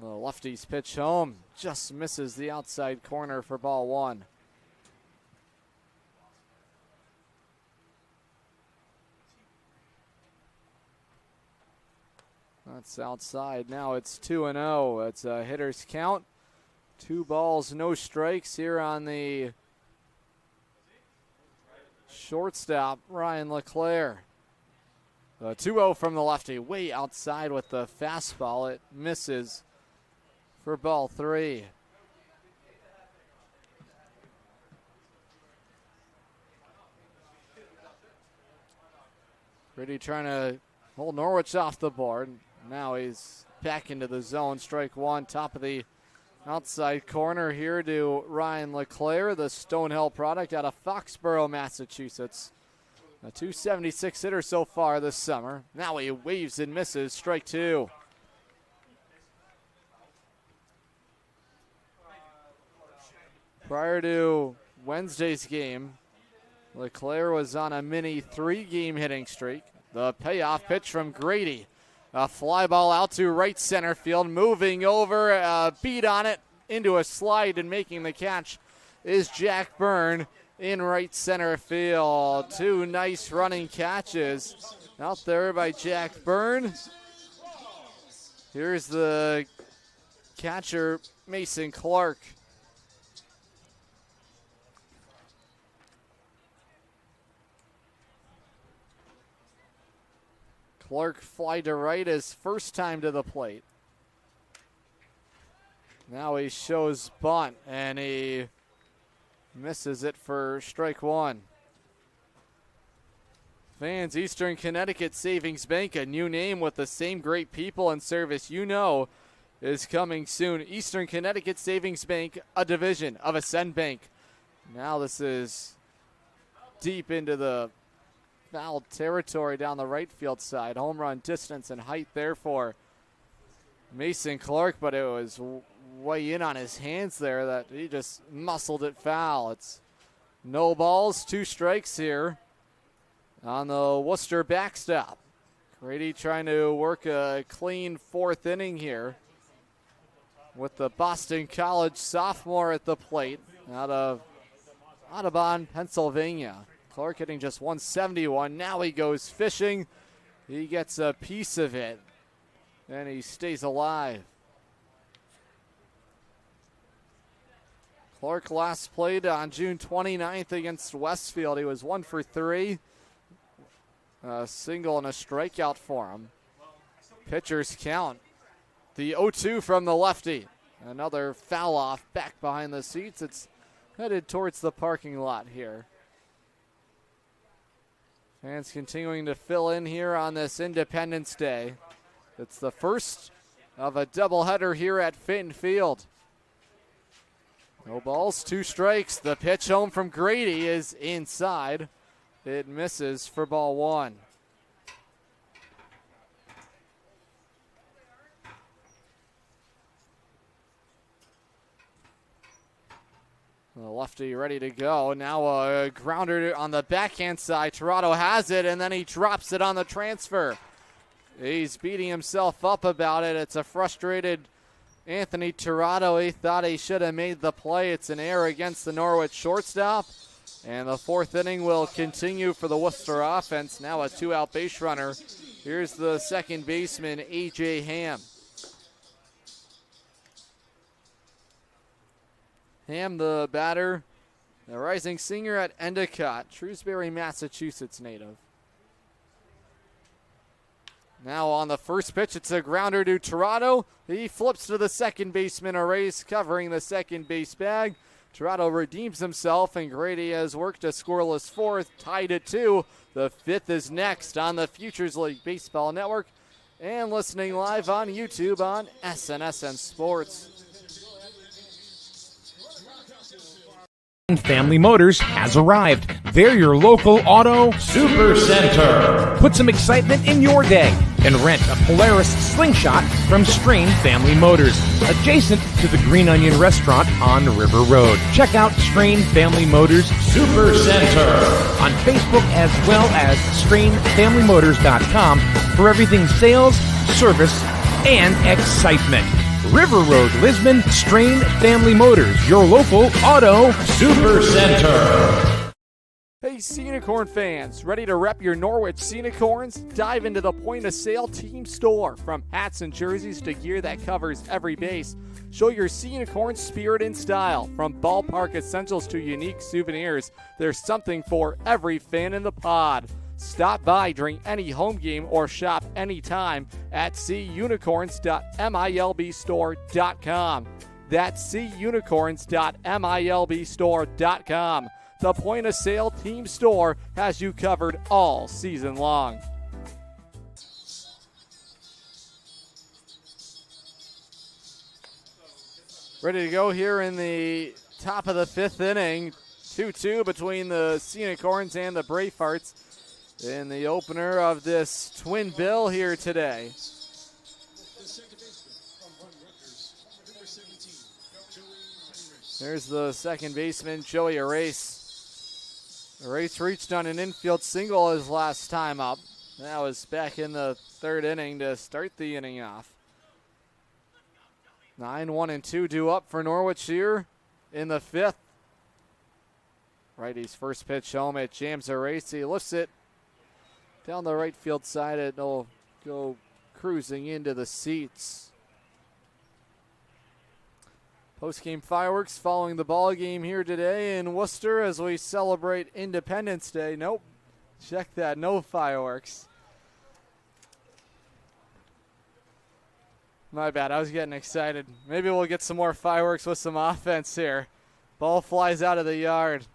The lefty's pitch home just misses the outside corner for ball one. That's outside. Now it's 2-0. It's a hitter's count. 2 balls, no strikes here on the shortstop, Ryan LeClaire. 2-0 from the lefty, way outside with the fastball. It misses for ball 3. Pretty trying to hold Norwich off the board. Now he's back into the zone. Strike one, top of the outside corner here to Ryan LeClaire, the Stonehill product out of Foxborough, Massachusetts. A 276 hitter so far this summer. Now he waves and misses. Strike 2. Prior to Wednesday's game, LeClaire was on a mini 3-game hitting streak. The payoff pitch from Grady. A fly ball out to right center field, moving over, a beat on it into a slide, and making the catch is Jack Byrne in right center field. 2 nice running catches out there by Jack Byrne. Here's the catcher, Mason Clark. Clark fly to right his first time to the plate. Now he shows bunt, and he misses it for strike 1. Fans, Eastern Connecticut Savings Bank, a new name with the same great people and service you know, is coming soon. Eastern Connecticut Savings Bank, a division of Ascend Bank. Now this is deep into the foul territory down the right field side. Home run distance and height there for Mason Clark, but it was way in on his hands there that he just muscled it foul. It's no balls, 2 strikes here on the Worcester backstop. Grady trying to work a clean 4th inning here with the Boston College sophomore at the plate out of Audubon, Pennsylvania. Clark hitting just 171. Now he goes fishing. He gets a piece of it, and he stays alive. Clark last played on June 29th against Westfield. He was 1 for 3. A single and a strikeout for him. Pitchers count. The 0-2 from the lefty. Another foul off back behind the seats. It's headed towards the parking lot here. Fans continuing to fill in here on this Independence Day. It's the first of a doubleheader here at Fitton Field. No balls, 2 strikes. The pitch home from Grady is inside. It misses for ball 1. The lefty ready to go. Now a grounder on the backhand side. Toronto has it, and then he drops it on the transfer. He's beating himself up about it. It's a frustrated Anthony Toronto. He thought he should have made the play. It's an error against the Norwich shortstop. And the 4th inning will continue for the Worcester offense. Now a 2-out base runner. Here's the second baseman, A.J. Ham. Ham, the batter, the rising senior at Endicott, Shrewsbury, Massachusetts native. Now on the first pitch, it's a grounder to Toronto. He flips to the second baseman, a race covering the second base bag. Toronto redeems himself, and Grady has worked a scoreless 4th, tied at 2. The 5th is next on the Futures League Baseball Network and listening live on YouTube on SNSN Sports. Family Motors has arrived. They're your local auto super center. Put some excitement in your day and rent a Polaris Slingshot from Strain Family Motors, adjacent to the Green Onion Restaurant on River Road. Check out Strain Family Motors Super Center on Facebook as well as strainfamilymotors.com for everything sales, service, and excitement. River Road, Lisbon, Strain Family Motors, your local auto super center. Hey, Scenicorn fans, ready to rep your Norwich Scenicorns? Dive into the point-of-sale team store. From hats and jerseys to gear that covers every base, show your Scenicorn spirit and style. From ballpark essentials to unique souvenirs, there's something for every fan in the pod. Stop by during any home game or shop anytime at cunicorns.milbstore.com. That's cunicorns.milbstore.com. The point-of-sale team store has you covered all season long. Ready to go here in the top of the 5th inning. 2-2 between the Scenicorns and the Bravehearts in the opener of this twin bill here today. There's the second baseman, Joey Arace. Arace reached on an infield single his last time up. That was back in the 3rd inning to start the inning off. 9-1-2 due up for Norwich here in the 5th. Righty's first pitch home. It jams Arace. He lifts it down the right field side. It'll go cruising into the seats. Post-game fireworks following the ball game here today in Worcester as we celebrate Independence Day. Nope. Check that. No fireworks. My bad. I was getting excited. Maybe we'll get some more fireworks with some offense here. Ball flies out of the yard.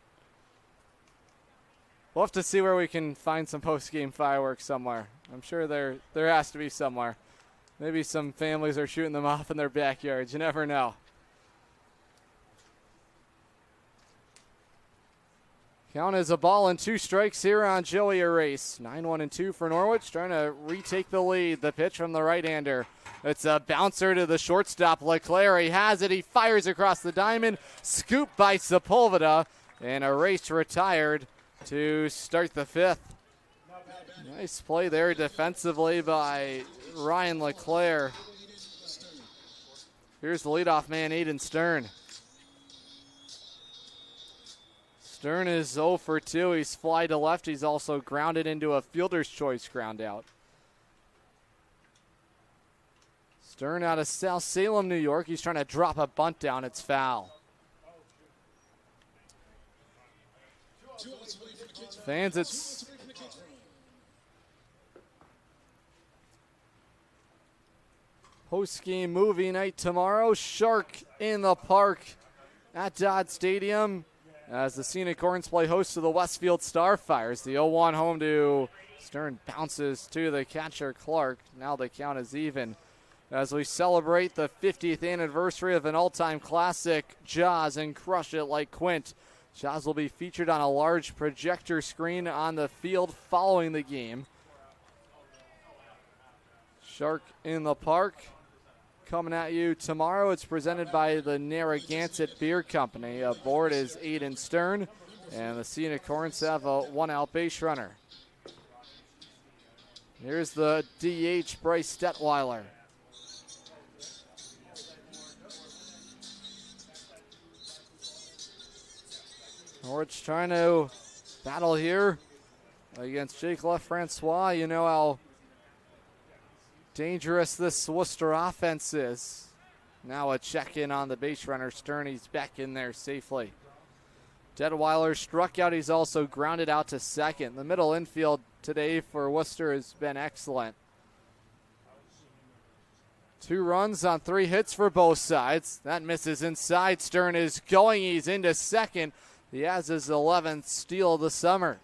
We'll have to see where we can find some post-game fireworks somewhere. I'm sure there has to be somewhere. Maybe some families are shooting them off in their backyards. You never know. Count is a ball and 2 strikes here on Joey Arace. 9-1-2 for Norwich, trying to retake the lead. The pitch from the right-hander. It's a bouncer to the shortstop. Leclerc, he has it. He fires across the diamond. Scooped by Sepulveda. And Arace retired to start the 5th. Nice play there defensively by Ryan Leclerc. Here's the leadoff man, Aiden Stern. Stern is 0 for 2. He's fly to left. He's also grounded into a fielder's choice ground out. Stern out of South Salem, New York. He's trying to drop a bunt down. It's foul. Fans, it's post-game movie night tomorrow. Shark in the Park at Dodd Stadium. as the Scenic Horns play host to the Westfield Starfires. The 0-1 home to Stern bounces to the catcher, Clark. Now the count is even as we celebrate the 50th anniversary of an all-time classic, Jaws and Crush It Like Quint. Jaws will be featured on a large projector screen on the field following the game. Shark in the Park coming at you tomorrow. It's presented by the Narragansett Beer Company. Aboard is Aiden Stern, and the Scenic Horns have a one-out base runner. Here's the DH, Bryce Detweiler. Norwich trying to battle here against Jake LaFrancois. You know how dangerous this Worcester offense is. Now a check-in on the base runner, Stern. He's back in there safely. Detweiler struck out. He's also grounded out to second. The middle infield today for Worcester has been excellent. 2 runs on 3 hits for both sides. That misses inside. Stern is going. He's into second. He has his 11th steal of the summer.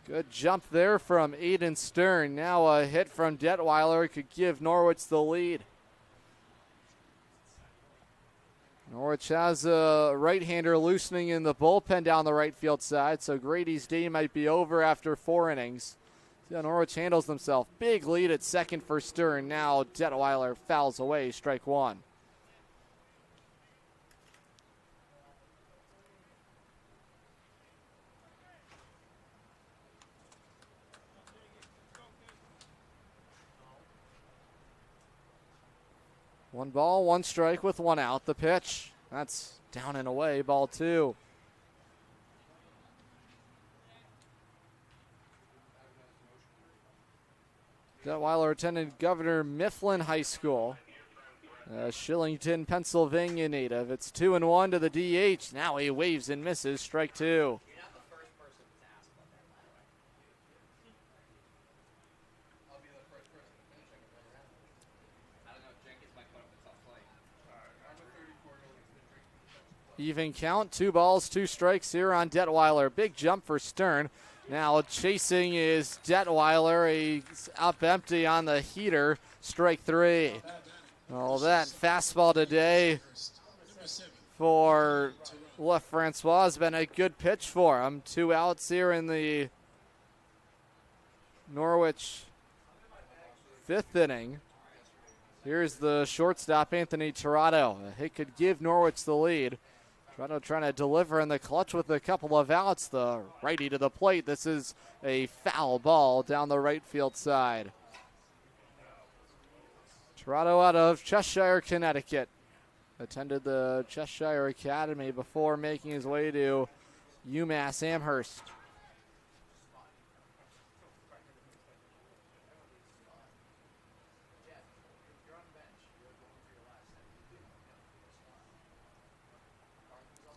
Good jump there from Aiden Stern. Now a hit from Detweiler could give Norwich the lead. Norwich has a right-hander loosening in the bullpen down the right field side, so Grady's day might be over after 4 innings. See how Norwich handles themselves. Big lead at second for Stern. Now Detweiler fouls away, strike 1. One ball, 1 strike with 1 out. The pitch, that's down and away, ball 2. Detweiler attended Governor Mifflin High School, Shillington, Pennsylvania native. It's 2-1 to the DH. Now he waves and misses, strike 2. Even count, 2 balls, 2 strikes here on Detweiler. Big jump for Stern. Now chasing is Detweiler. He's up empty on the heater. Strike 3. Well, that fastball today for LaFrancois has been a good pitch for him. 2 outs here in the Norwich 5th inning. Here's the shortstop, Anthony Tirado. A hit could give Norwich the lead. Tirado trying to deliver in the clutch with a couple of outs. The righty to the plate. This is a foul ball down the right field side. Tirado out of Cheshire, Connecticut. Attended the Cheshire Academy before making his way to UMass Amherst.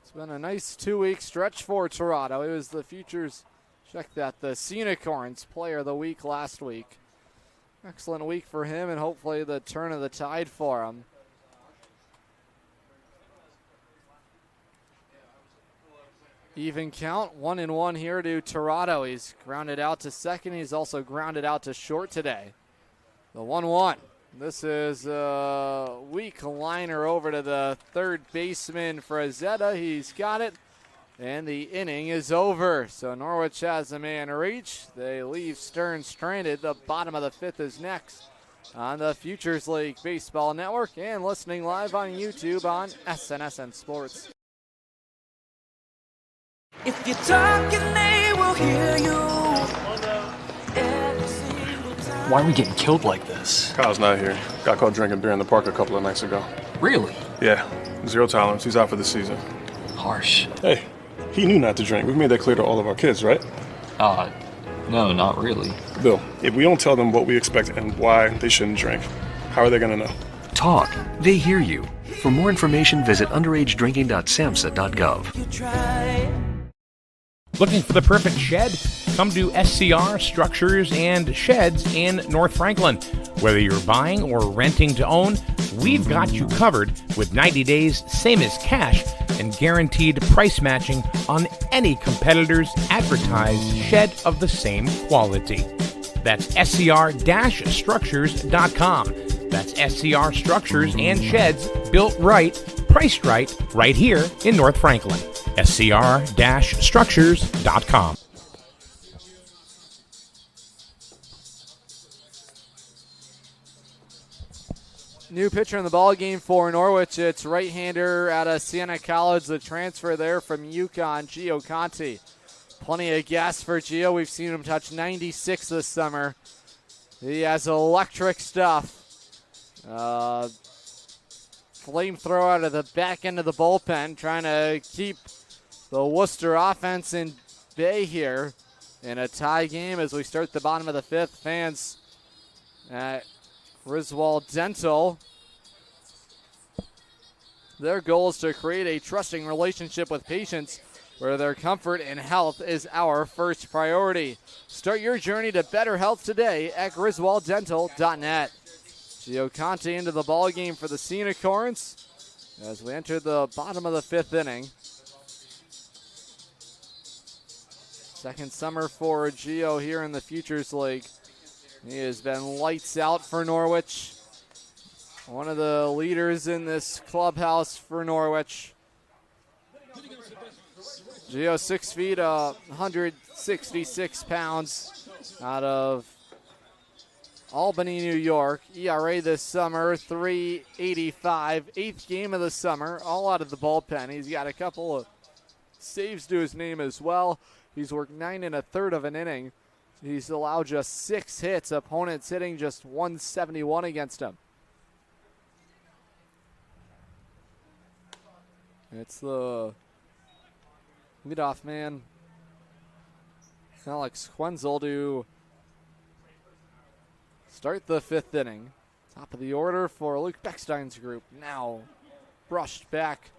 It's been a nice 2-week stretch for Tirado. It was the Futures, check that, the Scenic Horns Player of the Week last week. Excellent week for him and hopefully the turn of the tide for him. Even count, 1-1 here to Tirado. He's grounded out to second. He's also grounded out to short today. The 1-1. This is a weak liner over to the third baseman, Frazetta. He's got it, and the inning is over. So Norwich has a man reach. They leave Stern stranded. The bottom of the 5th is next on the Futures League Baseball Network and listening live on YouTube on SNSN Sports. If you're talking, they will hear you. Why are we getting killed like this? Kyle's not here. Got caught drinking beer in the park a couple of nights ago. Really? Yeah, 0 tolerance. He's out for the season. Harsh. Hey, he knew not to drink. We've made that clear to all of our kids, right? No, not really. Bill, if we don't tell them what we expect and why they shouldn't drink, how are they going to know? Talk. They hear you. For more information, visit underagedrinking.samhsa.gov. You try. Looking for the perfect shed? Come to SCR Structures and Sheds in North Franklin. Whether you're buying or renting to own, we've got you covered with 90 days, same as cash, and and guaranteed price matching on any competitor's advertised shed of the same quality. That's SCR-Structures.com. That's SCR Structures and Sheds, built right, priced right here in North Franklin. SCR-Structures.com. New pitcher in the ball game for Norwich. It's right-hander out of Siena College. The transfer there from UConn, Gio Conti. Plenty of gas for Gio. We've seen him touch 96 this summer. He has electric stuff. Flamethrower out of the back end of the bullpen, trying to keep the Worcester offense in bay here in a tie game as we start the bottom of the fifth. Fans at Griswold Dental, their goal is to create a trusting relationship with patients where their comfort and health is our first priority. Start your journey to better health today at griswolddental.net. Gio Conti into the ball game for the Unicorns as we enter the bottom of the fifth inning. Second summer for Gio here in the Futures League. He has been lights out for Norwich. One of the leaders in this clubhouse for Norwich. Gio, 6 feet, 166 pounds, out of Albany, New York. ERA this summer, 3.85. Eighth game of the summer, all out of the bullpen. He's got a couple of saves to his name as well. He's worked 9 1/3 of an inning. He's allowed just 6 hits. Opponents hitting just 171 against him. It's the leadoff man, Alex Quenzel, to start the fifth inning. Top of the order for Luke Beckstein's group. Now brushed back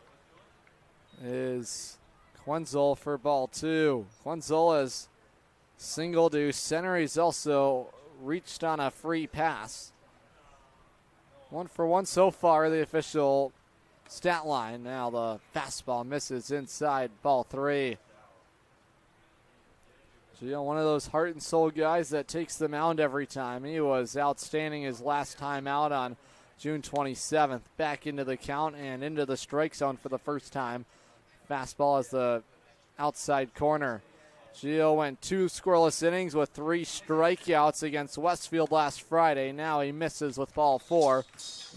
is Quenzel for ball 2. Quenzel has single to center. He's also reached on a free pass. 1 for 1 so far, the official stat line. Now the fastball misses inside, ball 3. Gio, one of those heart and soul guys that takes the mound every time. He was outstanding his last time out on June 27th. Back into the count and into the strike zone for the first time. Fastball is the outside corner. Gio went 2 scoreless innings with 3 strikeouts against Westfield last Friday. Now he misses with ball 4.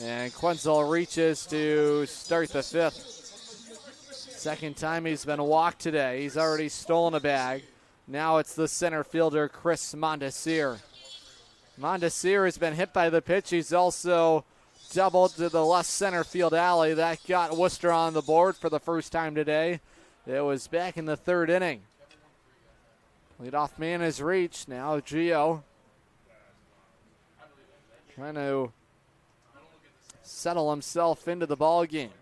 And Quenzel reaches to start the fifth. Second time he's been walked today. He's already stolen a bag. Now it's the center fielder, Chris Mondesir. Mondesir has been hit by the pitch. He's also doubled to the left center field alley. That got Worcester on the board for the first time today. It was back in the 3rd inning. Leadoff man has reached. Now Gio trying to settle himself into the ball game.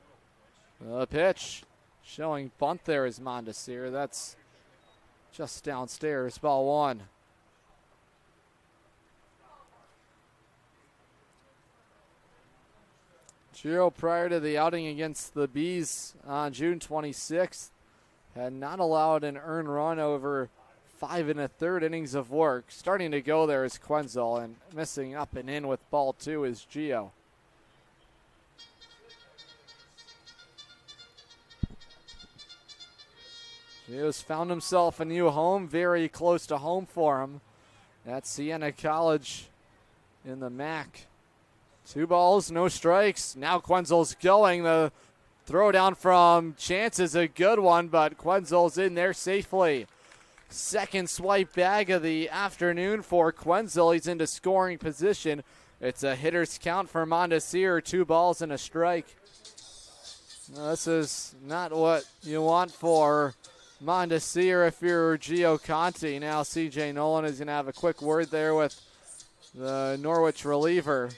The pitch showing bunt there is Mondesir. That's just downstairs, ball 1. Gio, prior to the outing against the Bees on June 26th, had not allowed an earned run over 5 1/3 innings of work. Starting to go there is Quenzel, and missing up and in with ball 2 is Gio. Gio's found himself a new home, very close to home for him at Siena College in the MAC. 2 balls, no strikes. Now Quenzel's going. The throw down from Chance is a good one, but Quenzel's in there safely. Second swipe bag of the afternoon for Quenzel. He's into scoring position. It's a hitter's count for Mondesir, 2 balls and a strike. Now, this is not what you want for Mondesir if you're Gio Conti. Now CJ Nolan is going to have a quick word there with the Norwich reliever.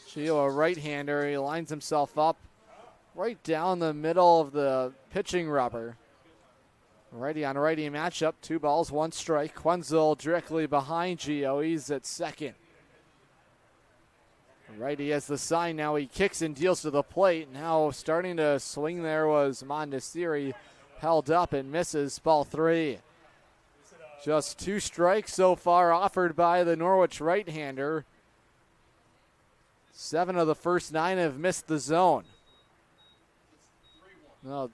Gio, a right-hander, he lines himself up right down the middle of the pitching rubber. Righty on righty matchup, 2 balls, 1 strike. Quenzel directly behind Gio. He's at second. Righty has the sign now. He kicks and deals to the plate. Now starting to swing there was Mondesiri. Held up and misses. Ball 3. Just 2 strikes so far offered by the Norwich right-hander. 7 of the first 9 have missed the zone. Well,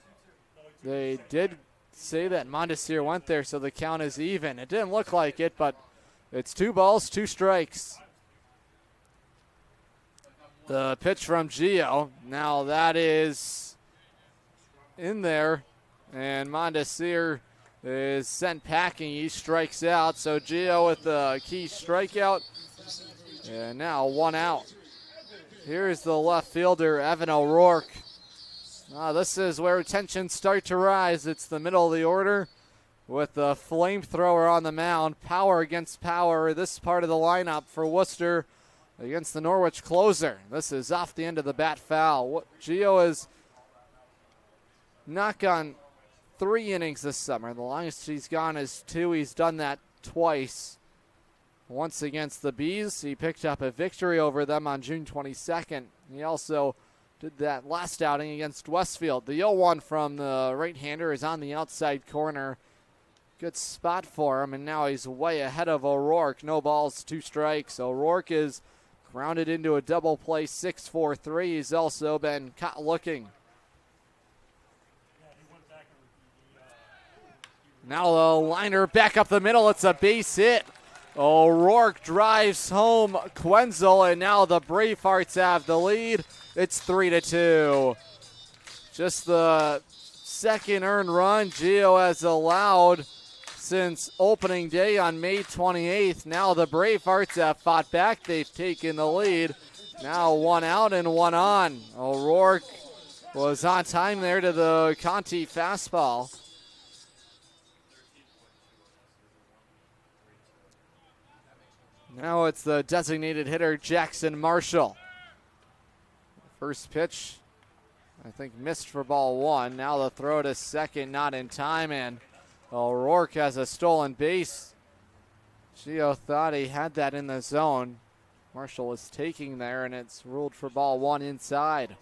they did say that Mondesir went there, so the count is even. It didn't look like it, but it's 2 balls, 2 strikes. The pitch from Gio. Now that is in there, and Mondesir is sent packing. He strikes out, so Gio with the key strikeout. And now 1 out. Here's the left fielder, Evan O'Rourke. This is where tensions start to rise. It's the middle of the order with the flamethrower on the mound. Power against power. This part of the lineup for Worcester against the Norwich closer. This is off the end of the bat foul. Gio has not gone 3 innings this summer. The longest he's gone is 2. He's done that twice. Once against the Bees, he picked up a victory over them on June 22nd. He also did that last outing against Westfield. The 0-1 from the right-hander is on the outside corner. Good spot for him, and now he's way ahead of O'Rourke. No balls, 2 strikes. O'Rourke is grounded into a double play, 6-4-3. He's also been caught looking. Now the liner back up the middle. It's a base hit. O'Rourke drives home Quenzel, and now the Bravehearts have the lead. It's 3-2. Just the second earned run Gio has allowed since opening day on May 28th. Now the Bravehearts have fought back. They've taken the lead. Now 1 out and 1 on. O'Rourke was on time there to the Conti fastball. Now it's the designated hitter, Jackson Marshall. First pitch, I think, missed for ball 1. Now the throw to second, not in time, and O'Rourke has a stolen base. Gio thought he had that in the zone. Marshall was taking there, and it's ruled for ball 1 inside.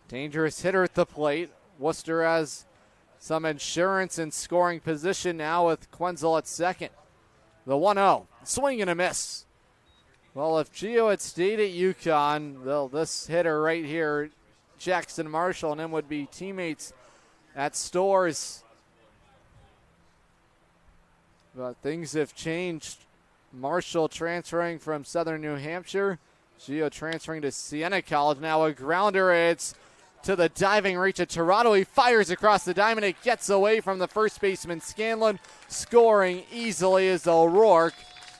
Dangerous hitter at the plate. Worcester has some insurance in scoring position now with Quenzel at second. The 1-0, swing and a miss. Well, if Gio had stayed at UConn, well, this hitter right here, Jackson Marshall, and him would be teammates at Storrs. But things have changed. Marshall transferring from Southern New Hampshire. Gio transferring to Siena College. Now a grounder. It's to the diving reach of Tirado. He fires across the diamond. It gets away from the first baseman, Scanlon. Scoring easily is O'Rourke.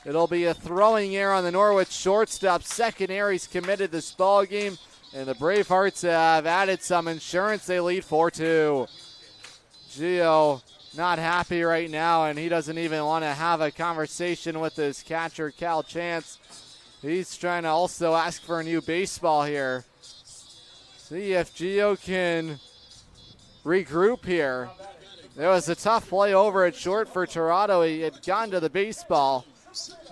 It'll be a throwing error on the Norwich shortstop. Second error he's committed this ball game. And the Bravehearts have added some insurance. They lead 4-2. Gio not happy right now, and he doesn't even want to have a conversation with his catcher, Cal Chance. He's trying to also ask for a new baseball here. See if Gio can regroup here. There was a tough play over at short for Tirado. He had gone to the baseball,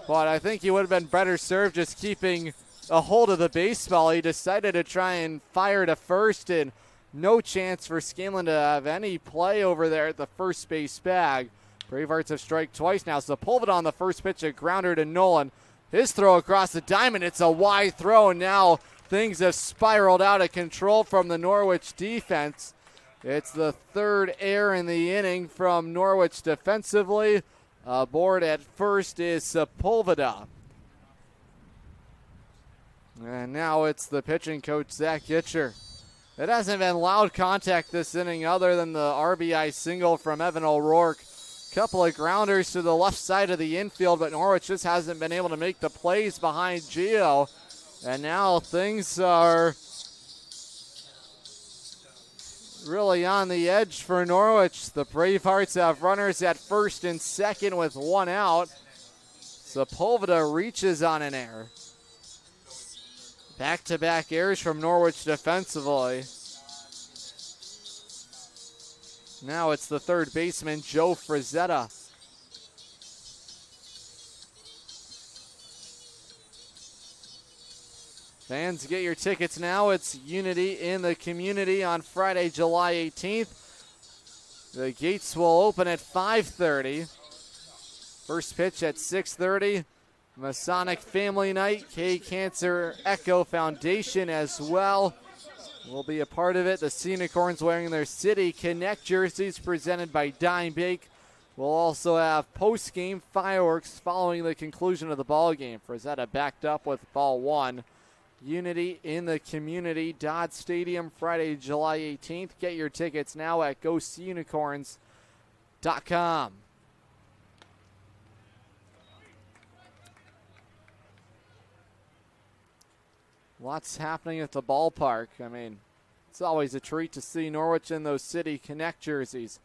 but I think he would have been better served just keeping a hold of the baseball. He decided to try and fire to first, and no chance for Scanlon to have any play over there at the first base bag. Bravehearts have striked twice now. Sepulveda on the first pitch, a grounder to Nolan. His throw across the diamond. It's a wide throw, and now things have spiraled out of control from the Norwich defense. It's the third error in the inning from Norwich defensively. Aboard at first is Sepulveda. And now it's the pitching coach, Zach Gitcher. It hasn't been loud contact this inning other than the RBI single from Evan O'Rourke. Couple of grounders to the left side of the infield, but Norwich just hasn't been able to make the plays behind Gio. And now things are really on the edge for Norwich. The Bravehearts have runners at first and second with 1 out. Sepulveda reaches on an error. Back-to-back errors from Norwich defensively. Now it's the third baseman, Joe Frazetta. Fans, get your tickets now. It's Unity in the Community on Friday, July 18th. The gates will open at 5:30. First pitch at 6:30. Masonic Family Night, K Cancer Echo Foundation as well will be a part of it. The Unicorns wearing their City Connect jerseys presented by Dime Bake. We'll also have post-game fireworks following the conclusion of the ball game. Frazetta backed up with ball one. Unity in the Community, Dodd Stadium, Friday, July 18th. Get your tickets now at ghostunicorns.com. Lots happening at the ballpark. I mean, it's always a treat to see Norwich in those City Connect jerseys.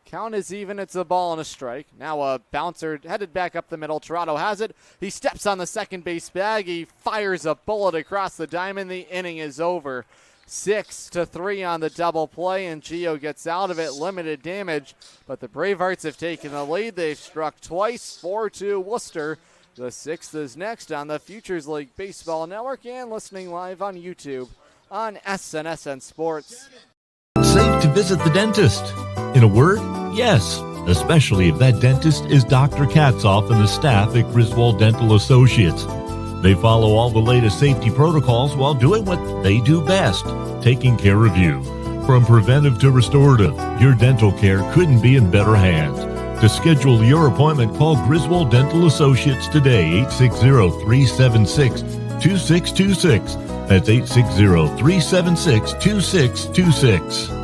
Count is even. It's a ball and a strike. Now a bouncer headed back up the middle. Toronto has it. He steps on the second base bag. He fires a bullet across the diamond. The inning is over. 6-3 on the double play, and Gio gets out of it. Limited damage, but the Bravehearts have taken the lead. They've struck twice. 4-2 Worcester. The sixth is next on the Futures League Baseball Network and listening live on YouTube on SNSN Sports. Safe to visit the dentist. In a word, yes, especially if that dentist is Dr. Katzoff and the staff at Griswold Dental Associates. They follow all the latest safety protocols while doing what they do best, taking care of you. From preventive to restorative, your dental care couldn't be in better hands. To schedule your appointment, call Griswold Dental Associates today, 860-376-2626. That's 860-376-2626.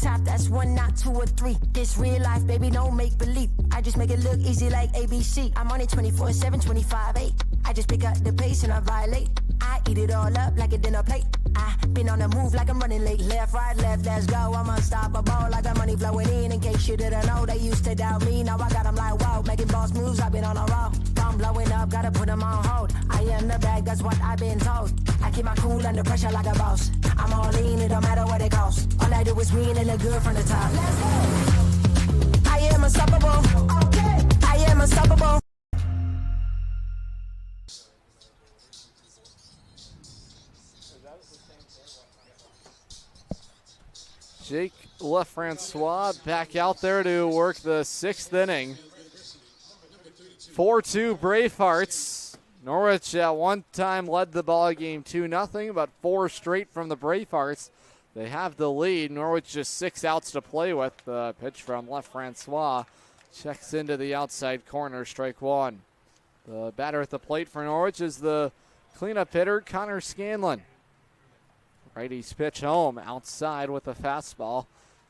Top, that's one, not two or three. This real life, baby, don't make believe. I just make it look easy like ABC. I'm on it 24/7, 25/8. I just pick up the pace and I violate. I eat it all up like a dinner plate. I been on the move like I'm running late. Left, right, left, let's go. I'm unstoppable. I got money flowing in case you didn't know. They used to doubt me, now I got them like wow. Making boss moves, I've been on a roll. I'm blowing up, gotta put them on hold. I am the bag, that's what I've been told. I keep my cool under pressure like a boss. I'm all in, it don't matter what it costs. All I do is win and look good from the top. Let's go. I am unstoppable. Okay. I am unstoppable. Jake LaFrancois back out there to work the sixth inning. 4-2 Bravehearts. Norwich at one time led the ball game 2-0, but four straight from the Bravehearts. They have the lead. Norwich just 6 outs to play with. The pitch from LaFrancois checks into the outside corner, strike one. The batter at the plate for Norwich is the cleanup hitter, Connor Scanlon. Righty's pitch home outside with a fastball,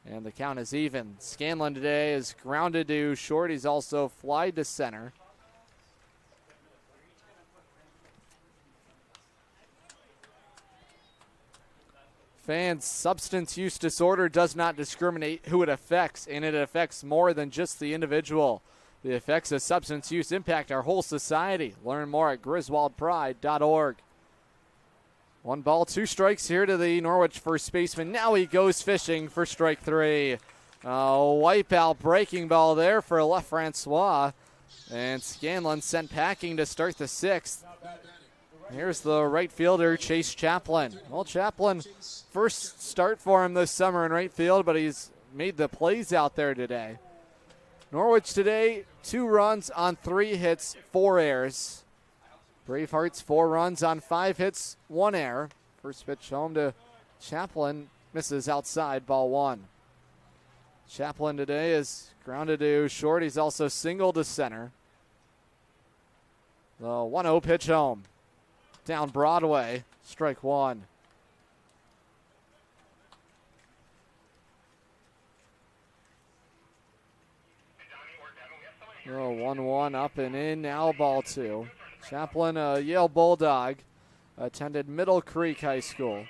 and the count is even. Scanlon today is grounded to short. He's also flied to center. Fans, substance use disorder does not discriminate who it affects, and it affects more than just the individual. The effects of substance use impact our whole society. Learn more at griswoldpride.org. 1 ball, 2 strikes here to the Norwich first baseman. Now he goes fishing for strike 3. Wipeout breaking ball there for LaFrancois. And Scanlon sent packing to start the 6th. Here's the right fielder, Chase Chaplin. Well, Chaplin, first start for him this summer in right field, but he's made the plays out there today. Norwich today, 2 runs on 3 hits, 4 errors. Bravehearts, 4 runs on 5 hits, 1 error. First pitch home to Chaplin, misses outside, ball 1. Chaplin today is grounded to short. He's also singled to center. The 1-0 pitch home. Down Broadway, strike 1. Oh, 1-1 up and in, now ball 2. Chaplin, a Yale Bulldog, attended Middle Creek High School.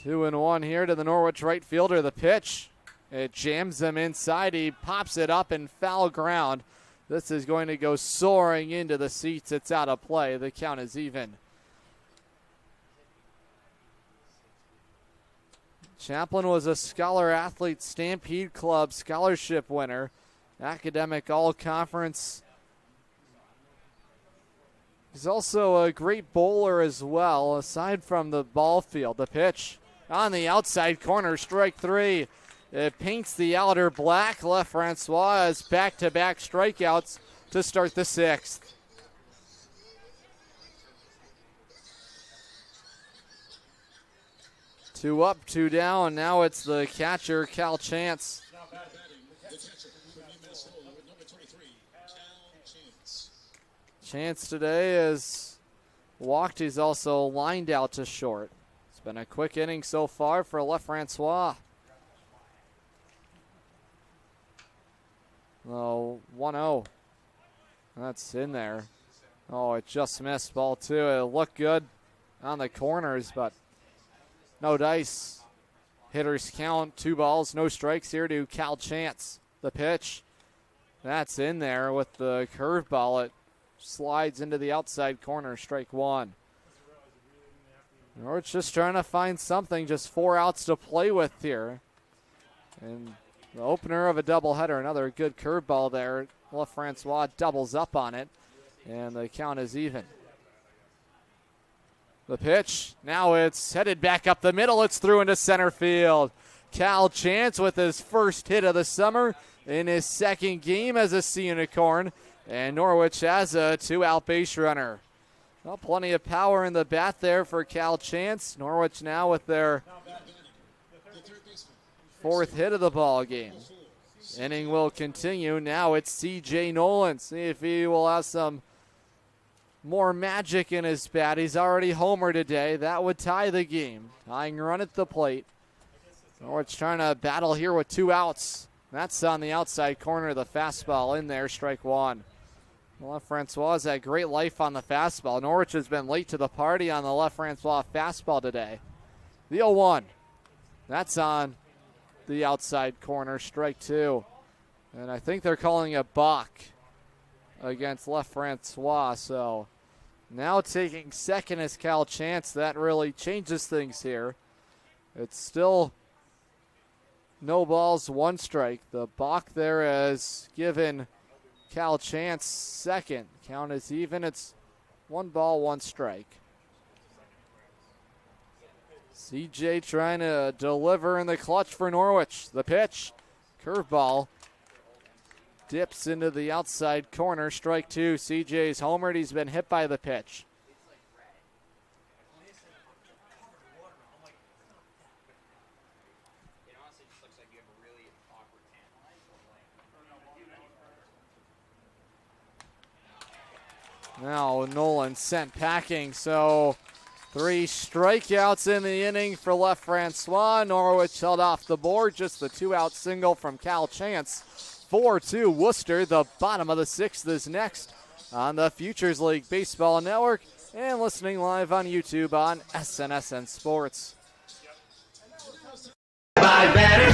2-1 here to the Norwich right fielder. The pitch, it jams him inside. He pops it up in foul ground. This is going to go soaring into the seats. It's out of play. The count is even. Chaplin was a Scholar Athlete Stampede Club scholarship winner, academic all-conference. He's also a great bowler as well, aside from the ball field. The pitch on the outside corner, strike three. It paints the outer black. LaFrancois has back-to-back strikeouts to start the sixth. Two up, two down. Now it's the catcher, Cal Chance. Chance today is walked. He's also lined out to short. It's been a quick inning so far for LaFrancois. Oh, 1-0. That's in there. Oh, it just missed ball two. It looked good on the corners, but no dice. Hitters count. 2 balls, no strikes here to Cal Chance. The pitch. That's in there with the curveball. It slides into the outside corner. Strike one. Norwich just trying to find something. Just 4 outs to play with here. And the opener of a doubleheader. Another good curveball there. LaFrancois doubles up on it. And the count is even. The pitch, now it's headed back up the middle. It's through into center field. Cal Chance with his first hit of the summer in his second game as a Sea Unicorn. And Norwich has a 2-out base runner. Well, plenty of power in the bat there for Cal Chance. Norwich now with their 4th hit of the ball game. Inning will continue. Now it's C.J. Nolan. See if he will have some more magic in his bat. He's already homered today. That would tie the game. Tying run at the plate. Norwich trying to battle here with 2 outs. That's on the outside corner. The fastball in there. Strike one. LaFrancois has had great life on the fastball. Norwich has been late to the party on the LaFrancois fastball today. The 0-1. That's on the outside corner. Strike two. And I think they're calling a balk against LaFrancois. So now taking second is Cal Chance. That really changes things here. It's still no balls, 1 strike. The balk there has given Cal Chance second. Count is even. It's 1 ball, 1 strike. CJ trying to deliver in the clutch for Norwich. The pitch, curveball, dips into the outside corner. Strike two. CJ's homered. He's been hit by the pitch. Now Nolan sent packing, so 3 strikeouts in the inning for LaFrancois. Norwich held off the board, just the 2-out single from Cal Chance. 4-2 Worcester. The bottom of the 6th is next on the Futures League Baseball Network and listening live on YouTube on SNSN Sports. Buy better.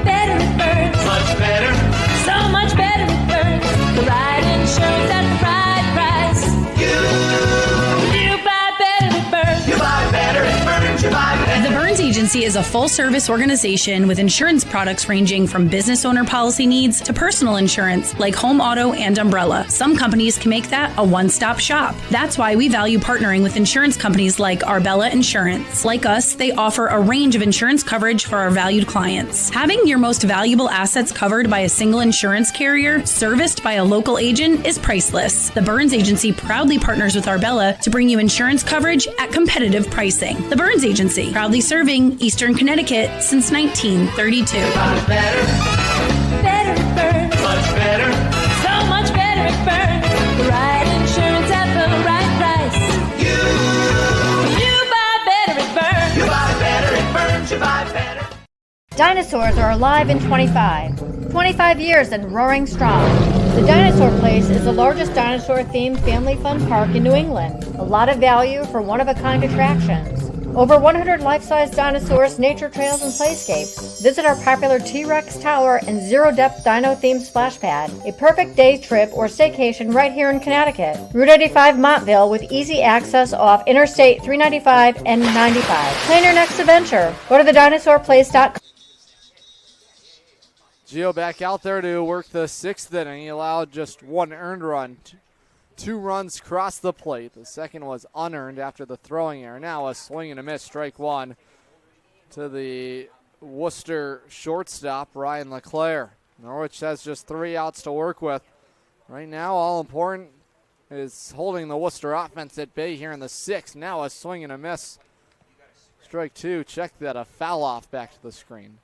Better it burns. Much better. So much better it burns. The right insurance at the right price. You buy better it burns. You buy better it burns. You buy better. The Burns Agency is a full-service organization with insurance products ranging from business owner policy needs to personal insurance like home, auto, and umbrella. Some companies can make that a one-stop shop. That's why we value partnering with insurance companies like Arbella Insurance. Like us, they offer a range of insurance coverage for our valued clients. Having your most valuable assets covered by a single insurance carrier, serviced by a local agent, is priceless. The Burns Agency proudly partners with Arbella to bring you insurance coverage at competitive pricing. The Burns Agency, proudly serving Eastern Connecticut since 1932. Better. Better it burns. Much better. So much better it burns. The right insurance at the right price. You buy better it burns. You buy better it burns. You buy better. Dinosaurs are alive in 25 years and roaring strong. The Dinosaur Place is the largest dinosaur-themed family fun park in New England. A lot of value for one-of-a-kind attractions. Over 100 life-size dinosaurs, nature trails, and playscapes. Visit our popular T-Rex Tower and zero-depth dino-themed splash pad. A perfect day trip or staycation right here in Connecticut. Route 85 Montville with easy access off Interstate 395 and 95. Plan your next adventure. Go to thedinosaurplace.com. Gio back out there to work the 6th inning. He allowed just 1 earned run. 2 runs crossed the plate. The second was unearned after the throwing error. Now a swing and a miss, strike 1 to the Worcester shortstop, Ryan LeClaire. Norwich has just 3 outs to work with. Right now, all important is holding the Worcester offense at bay here in the 6th. Now a swing and a miss. Strike 2. Check that, a foul off back to the screen.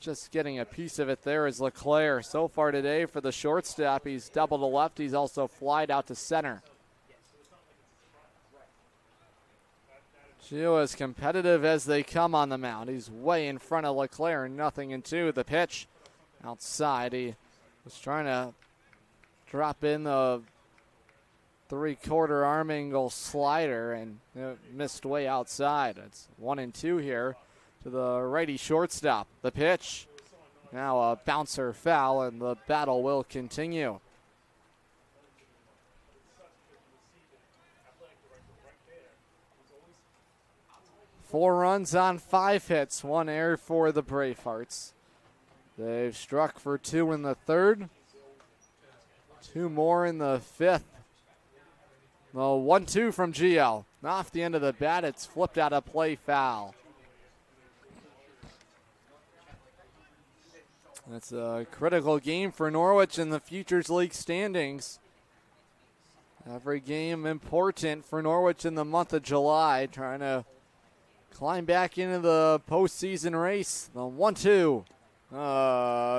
Just getting a piece of it there is LeClaire. So far today for the shortstop, he's double to left. He's also flied out to center. Gio as competitive as they come on the mound. He's way in front of LeClaire, 0-2. The pitch outside. He was trying to drop in the 3/4 arm angle slider and missed way outside. It's 1-2 here to the righty shortstop. The pitch, now a bouncer foul, and the battle will continue. Four runs on 5 hits, 1 error for the Bravehearts. They've struck for 2 in the 3rd, 2 more in the 5th. The 1-2 from Gio. Off the end of the bat, it's flipped out of play, foul. That's a critical game for Norwich in the Futures League standings. Every game important for Norwich in the month of July, trying to climb back into the postseason race. The 1-2.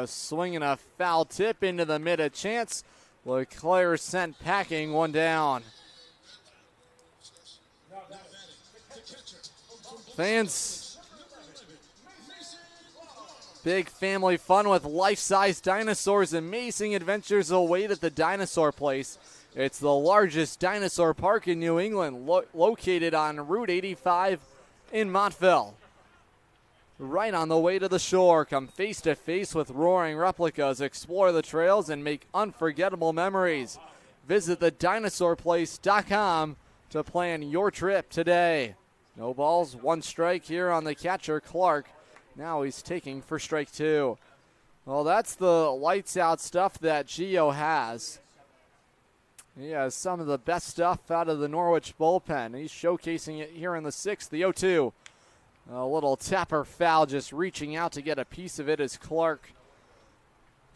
Swinging a foul tip into the mid, a chance. LeClaire sent packing, 1 down. Fans, big family fun with life-size dinosaurs. Amazing adventures await at the Dinosaur Place. It's the largest dinosaur park in New England, located on Route 85 in Montville. Right on the way to the shore, come face to face with roaring replicas, explore the trails, and make unforgettable memories. Visit thedinosaurplace.com to plan your trip today. No balls, 1 strike here on the catcher, Clark. Now he's taking for strike 2. Well, that's the lights out stuff that Gio has. He has some of the best stuff out of the Norwich bullpen. He's showcasing it here in the 6th, the 0-2. A little tapper foul, just reaching out to get a piece of it is Clark.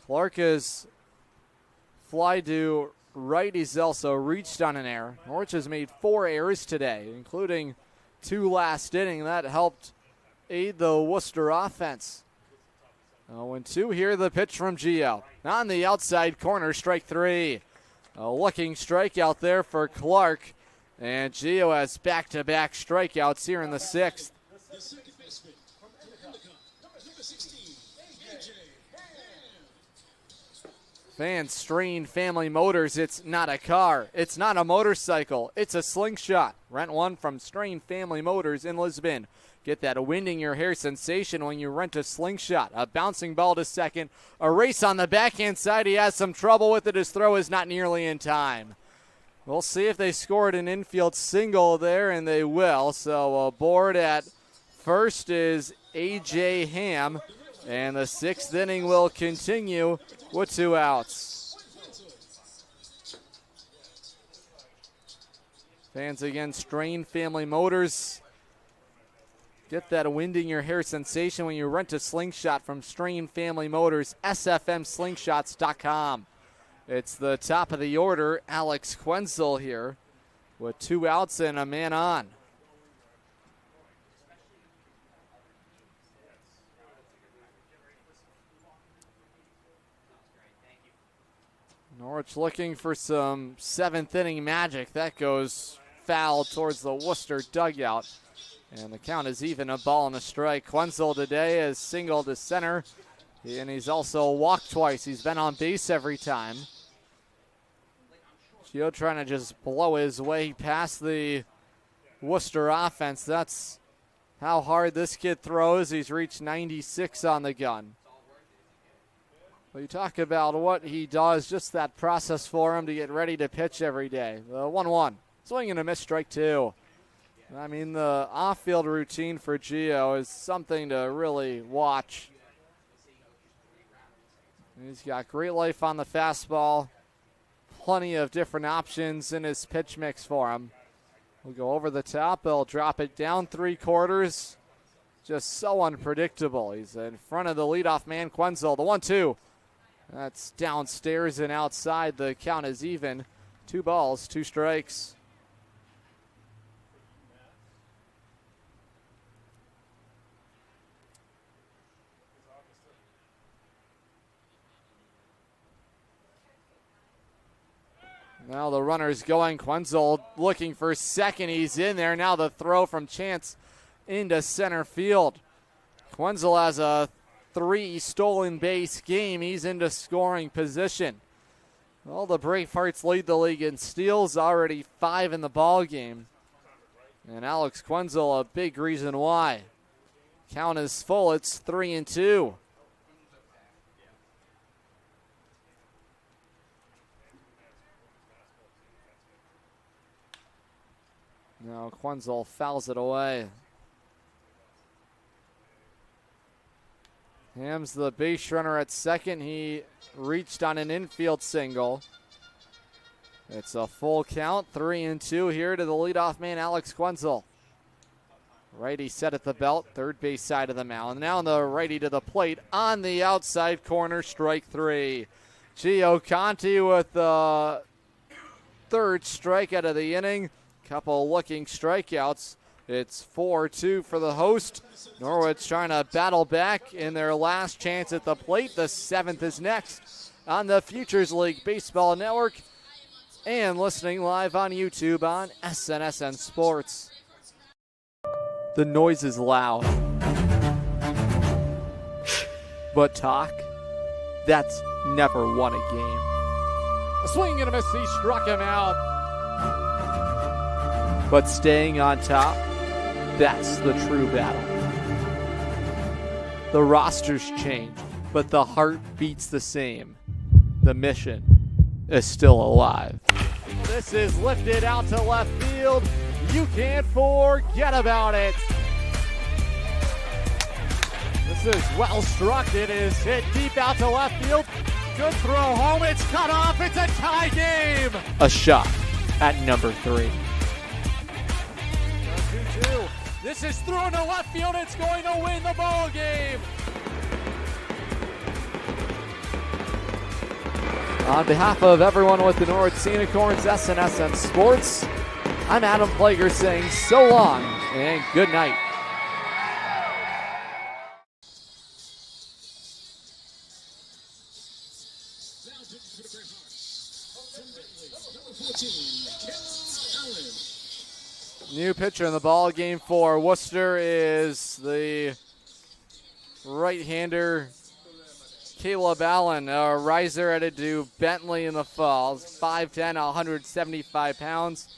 Clark is fly to right. He's also reached on an error. Norwich has made 4 errors today, including 2 last inning. That helped aid the Worcester offense. 0-2 here, the pitch from Gio. On the outside corner, strike 3. A looking strikeout there for Clark. And Gio has back-to-back strikeouts here in the 6th. Fans, Strain Family Motors, it's not a car, it's not a motorcycle, it's a slingshot. Rent one from Strain Family Motors in Lisbon. Get that winding your hair sensation when you rent a slingshot. A bouncing ball to second, a race on the backhand side. He has some trouble with it. His throw is not nearly in time. We'll see if they scored an infield single there, and they will. So aboard at first is A.J. Ham, and the 6th inning will continue with 2 outs. Fans again, Strain Family Motors. Get that winding your hair sensation when you rent a slingshot from Strain Family Motors, sfmslingshots.com. It's the top of the order, Alex Quenzel here with 2 outs and a man on. Norwich looking for some 7th inning magic. That goes foul towards the Worcester dugout. And the count is even, a ball and a strike. Quenzel today has singled to center, and he's also walked twice. He's been on base every time. Gio trying to just blow his way past the Worcester offense. That's how hard this kid throws. He's reached 96 on the gun. Well, you talk about what he does, just that process for him to get ready to pitch every day. The 1-1. Swing and a miss, strike two. I mean, the off-field routine for Gio is something to really watch. He's got great life on the fastball. Plenty of different options in his pitch mix for him. He'll go over the top. He'll drop it down 3/4. Just so unpredictable. He's in front of the leadoff man, Quenzel. The 1-2. That's downstairs and outside. The count is even. 2 balls, 2 strikes. Now the runner's going. Quenzel looking for second. He's in there. Now the throw from Chance into center field. Quenzel has a 3 stolen base game. He's into scoring position. Well, the Bravehearts lead the league in steals, already 5 in the ball game. And Alex Quenzel, a big reason why. Count is full. It's 3-2. Now Quenzel fouls it away. Ham's the base runner at second. He reached on an infield single. It's a full count, 3-2 here to the leadoff man, Alex Quenzel. Righty set at the belt, third base side of the mound. Now the righty to the plate on the outside corner, strike 3. Gio Conti with the third strikeout of the inning. Couple looking strikeouts. It's 4-2 for the host. Norwich trying to battle back in their last chance at the plate. The 7th is next on the Futures League Baseball Network and listening live on YouTube on SNSN Sports. The noise is loud. But talk, that's never won a game. A swing and a miss, he struck him out. But staying on top, that's the true battle. The rosters change, but the heart beats the same. The mission is still alive. This is lifted out to left field. You can't forget about it. This is well struck. It is hit deep out to left field. Good throw home. It's cut off. It's a tie game. A shot at number 3. 2-2. This is thrown to left field. It's going to win the ball game. On behalf of everyone with the Norwich Unicorns, SNSN Sports, I'm Adam Plager saying so long and good night. New pitcher in the ball game for Worcester is the right-hander Caleb Allen, a riser headed to Bentley in the Falls, 5'10", 175 pounds.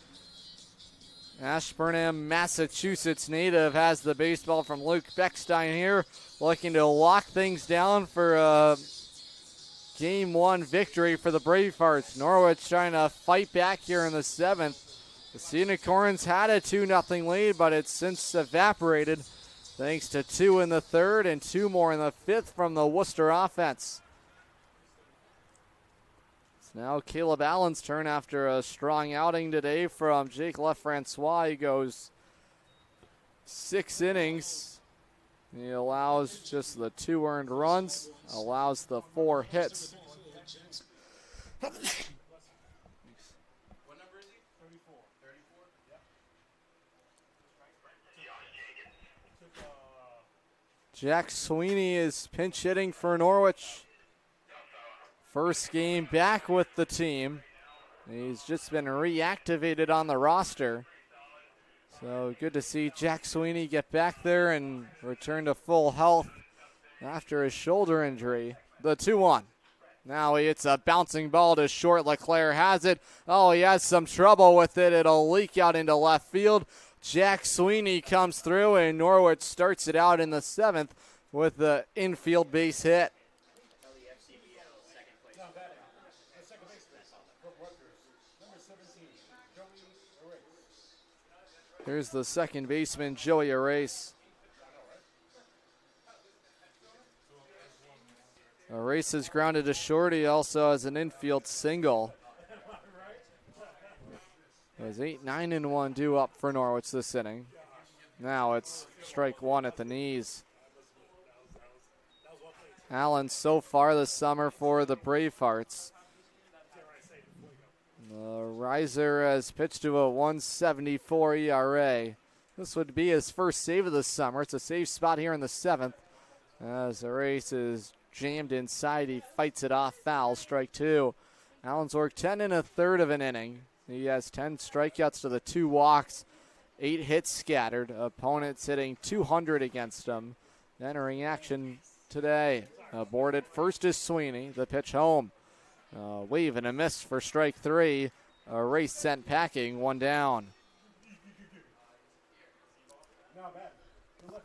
Ashburnham, Massachusetts native, has the baseball from Luke Beckstein here, looking to lock things down for a Game 1 victory for the Bravehearts. Norwich trying to fight back here in the 7th. The Unicorns had a 2-0 lead, but it's since evaporated thanks to 2 in the 3rd and 2 more in the 5th from the Worcester offense. It's now Caleb Allen's turn after a strong outing today from Jake LaFrancois. He goes 6 innings. He allows just the 2 earned runs, allows the 4 hits. Jack Sweeney is pinch hitting for Norwich. First game back with the team. He's just been reactivated on the roster. So good to see Jack Sweeney get back there and return to full health after his shoulder injury. The 2-1. Now it's a bouncing ball to short. LeClaire has it. Oh, he has some trouble with it. It'll leak out into left field. Jack Sweeney comes through, and Norwich starts it out in the 7th with the infield base hit. Here's the second baseman, Joey Arace. Arace is grounded to short. He also has an infield single. There's 8-9-1 due up for Norwich this inning. Now it's strike one at the knees. Allen so far this summer for the Bravehearts. The riser has pitched to a 1.74 ERA. This would be his first save of the summer. It's a safe spot here in the 7th. As Arace is jammed inside, he fights it off foul, strike two. Allen's worked 10 1/3 of an inning. He has 10 strikeouts to the 2 walks, 8 hits scattered. Opponents hitting .200 against him. Entering action today. Aboard at first is Sweeney. The pitch home. Wave and a miss for strike three. Arace sent packing, one down.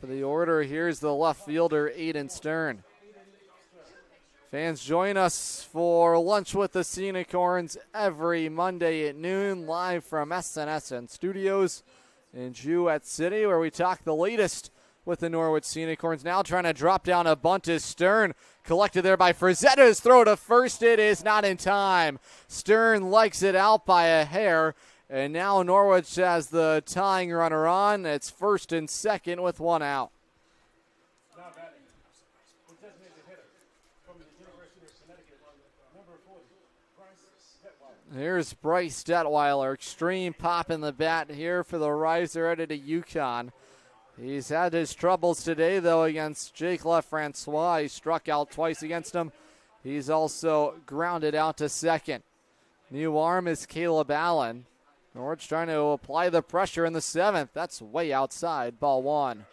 For the order, here's the left fielder, Aiden Stern. Fans, join us for Lunch with the Scenicorns every Monday at noon, live from SNSN Studios in Jewett City, where we talk the latest with the Norwich Scenicorns. Now trying to drop down a bunt is Stern. Collected there by Frazetta's throw to first. It is not in time. Stern likes it out by a hair. And now Norwich has the tying runner on. It's first and second with one out. Here's Bryce Detweiler. Extreme pop in the bat here for the riser headed to UConn. He's had his troubles today, though, against Jake LaFrancois. He struck out twice against him. He's also grounded out to second. New arm is Caleb Allen. Norwich trying to apply the pressure in the 7th. That's way outside. Ball one.